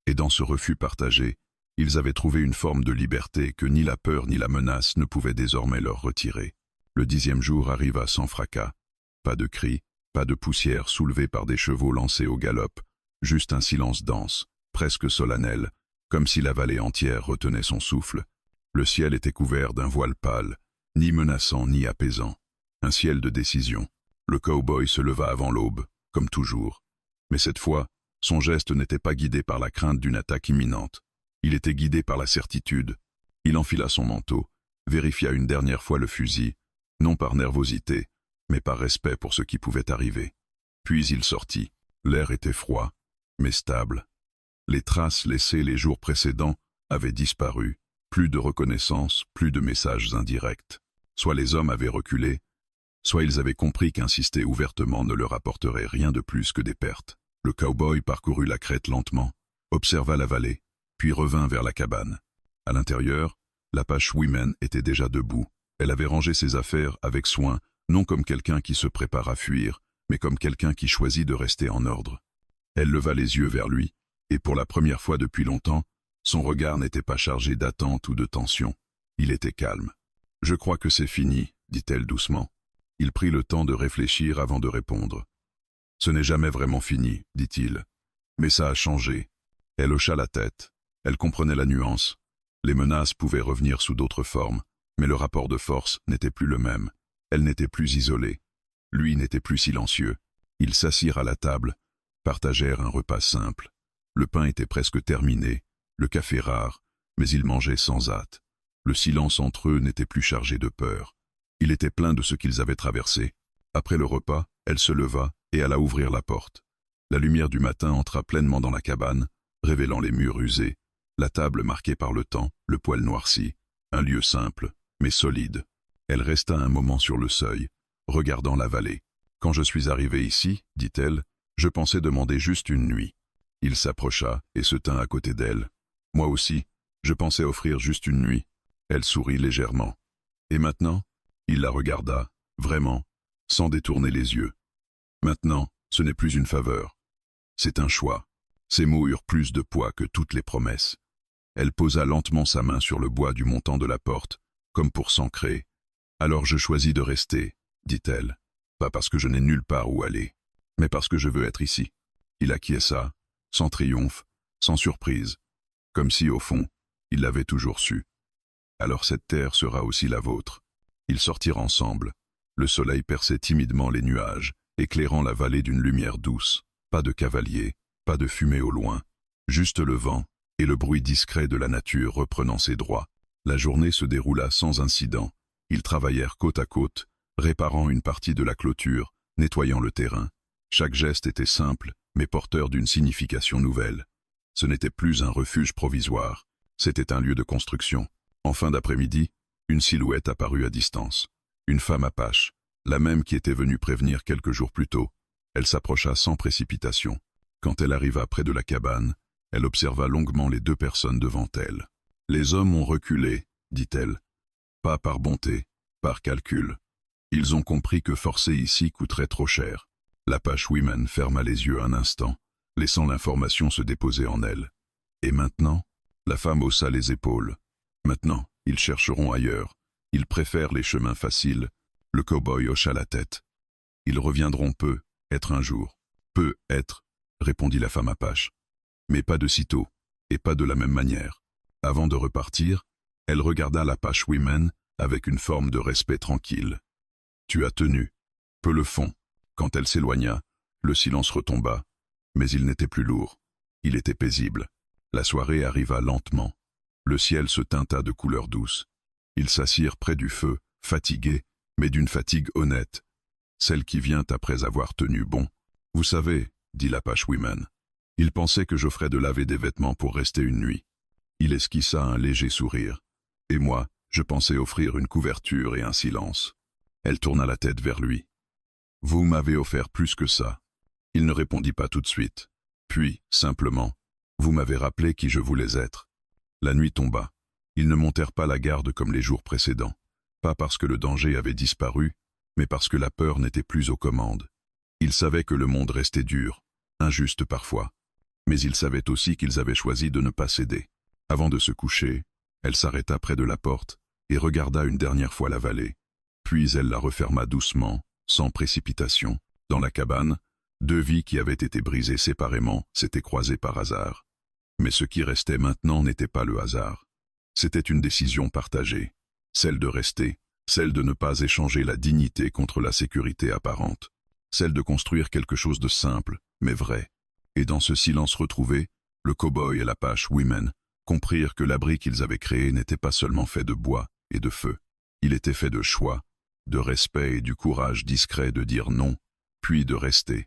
Et dans ce refus partagé, ils avaient trouvé une forme de liberté que ni la peur ni la menace ne pouvaient désormais leur retirer. Le 10e jour arriva sans fracas. Pas de cris, pas de poussière soulevée par des chevaux lancés au galop, juste un silence dense, presque solennel, comme si la vallée entière retenait son souffle. Le ciel était couvert d'un voile pâle, ni menaçant ni apaisant. Un ciel de décision. Le cow-boy se leva avant l'aube, comme toujours. Mais cette fois, son geste n'était pas guidé par la crainte d'une attaque imminente. Il était guidé par la certitude. Il enfila son manteau, vérifia une dernière fois le fusil, non par nervosité, mais par respect pour ce qui pouvait arriver. Puis il sortit. L'air était froid, mais stable. Les traces laissées les jours précédents avaient disparu. Plus de reconnaissance, plus de messages indirects. Soit les hommes avaient reculé, soit ils avaient compris qu'insister ouvertement ne leur apporterait rien de plus que des pertes. Le cow-boy parcourut la crête lentement, observa la vallée, puis revint vers la cabane. À l'intérieur, l'Apache Women était déjà debout. Elle avait rangé ses affaires avec soin, non comme quelqu'un qui se prépare à fuir, mais comme quelqu'un qui choisit de rester en ordre. Elle leva les yeux vers lui, et pour la première fois depuis longtemps, son regard n'était pas chargé d'attente ou de tension. Il était calme. « Je crois que c'est fini, » dit-elle doucement. Il prit le temps de réfléchir avant de répondre. « Ce n'est jamais vraiment fini, » dit-il. « Mais ça a changé. » Elle hocha la tête. Elle comprenait la nuance. Les menaces pouvaient revenir sous d'autres formes, mais le rapport de force n'était plus le même. Elle n'était plus isolée. Lui n'était plus silencieux. Ils s'assirent à la table, partagèrent un repas simple. Le pain était presque terminé, le café rare, mais ils mangeaient sans hâte. Le silence entre eux n'était plus chargé de peur. Il était plein de ce qu'ils avaient traversé. Après le repas, elle se leva et alla ouvrir la porte. La lumière du matin entra pleinement dans la cabane, révélant les murs usés, la table marquée par le temps, le poêle noirci, un lieu simple, mais solide. Elle resta un moment sur le seuil, regardant la vallée. « Quand je suis arrivée ici, dit-elle, je pensais demander juste une nuit. » Il s'approcha et se tint à côté d'elle. « Moi aussi, je pensais offrir juste une nuit. » Elle sourit légèrement. « Et maintenant ?» Il la regarda, vraiment, sans détourner les yeux. « Maintenant, ce n'est plus une faveur. C'est un choix. » Ces mots eurent plus de poids que toutes les promesses. Elle posa lentement sa main sur le bois du montant de la porte, comme pour s'ancrer. « Alors je choisis de rester, » dit-elle. « Pas parce que je n'ai nulle part où aller, mais parce que je veux être ici. » Il acquiesça, sans triomphe, sans surprise, comme si, au fond, il l'avait toujours su. « Alors cette terre sera aussi la vôtre. » Ils sortirent ensemble. Le soleil perçait timidement les nuages, éclairant la vallée d'une lumière douce. Pas de cavaliers, pas de fumée au loin, juste le vent et le bruit discret de la nature reprenant ses droits. La journée se déroula sans incident. Ils travaillèrent côte à côte, réparant une partie de la clôture, nettoyant le terrain. Chaque geste était simple, mais porteur d'une signification nouvelle. Ce n'était plus un refuge provisoire, c'était un lieu de construction. En fin d'après-midi, une silhouette apparut à distance. Une femme apache, la même qui était venue prévenir quelques jours plus tôt. Elle s'approcha sans précipitation. Quand elle arriva près de la cabane, elle observa longuement les deux personnes devant elle. « Les hommes ont reculé, » dit-elle. « Pas par bonté, par calcul. Ils ont compris que forcer ici coûterait trop cher. » L'Apache Women ferma les yeux un instant, laissant l'information se déposer en elle. Et maintenant? La femme haussa les épaules. Maintenant, ils chercheront ailleurs. Ils préfèrent les chemins faciles. Le cow-boy hocha la tête. Ils reviendront peu, être un jour. Peu, être, répondit la femme apache. Mais pas de sitôt, et pas de la même manière. Avant de repartir, elle regarda l'Apache Women avec une forme de respect tranquille. Tu as tenu. Peu le fond. Quand elle s'éloigna, le silence retomba, mais il n'était plus lourd. Il était paisible. La soirée arriva lentement. Le ciel se teinta de couleurs douces. Ils s'assirent près du feu, fatigués, mais d'une fatigue honnête. Celle qui vient après avoir tenu bon. Vous savez, dit l'Apache Women. Il pensait que j'offrais de laver des vêtements pour rester une nuit. Il esquissa un léger sourire. Et moi, je pensais offrir une couverture et un silence. Elle tourna la tête vers lui. Vous m'avez offert plus que ça. Il ne répondit pas tout de suite. Puis, simplement, vous m'avez rappelé qui je voulais être. La nuit tomba. Ils ne montèrent pas la garde comme les jours précédents. Pas parce que le danger avait disparu, mais parce que la peur n'était plus aux commandes. Ils savaient que le monde restait dur, injuste parfois. Mais ils savaient aussi qu'ils avaient choisi de ne pas céder. Avant de se coucher, elle s'arrêta près de la porte et regarda une dernière fois la vallée. Puis elle la referma doucement, sans précipitation. Dans la cabane, deux vies qui avaient été brisées séparément s'étaient croisées par hasard. Mais ce qui restait maintenant n'était pas le hasard. C'était une décision partagée. Celle de rester, celle de ne pas échanger la dignité contre la sécurité apparente. Celle de construire quelque chose de simple, mais vrai. Et dans ce silence retrouvé, le cow-boy et l'Apache Women comprirent que l'abri qu'ils avaient créé n'était pas seulement fait de bois et de feu. Il était fait de choix, de respect et du courage discret de dire non, puis de rester.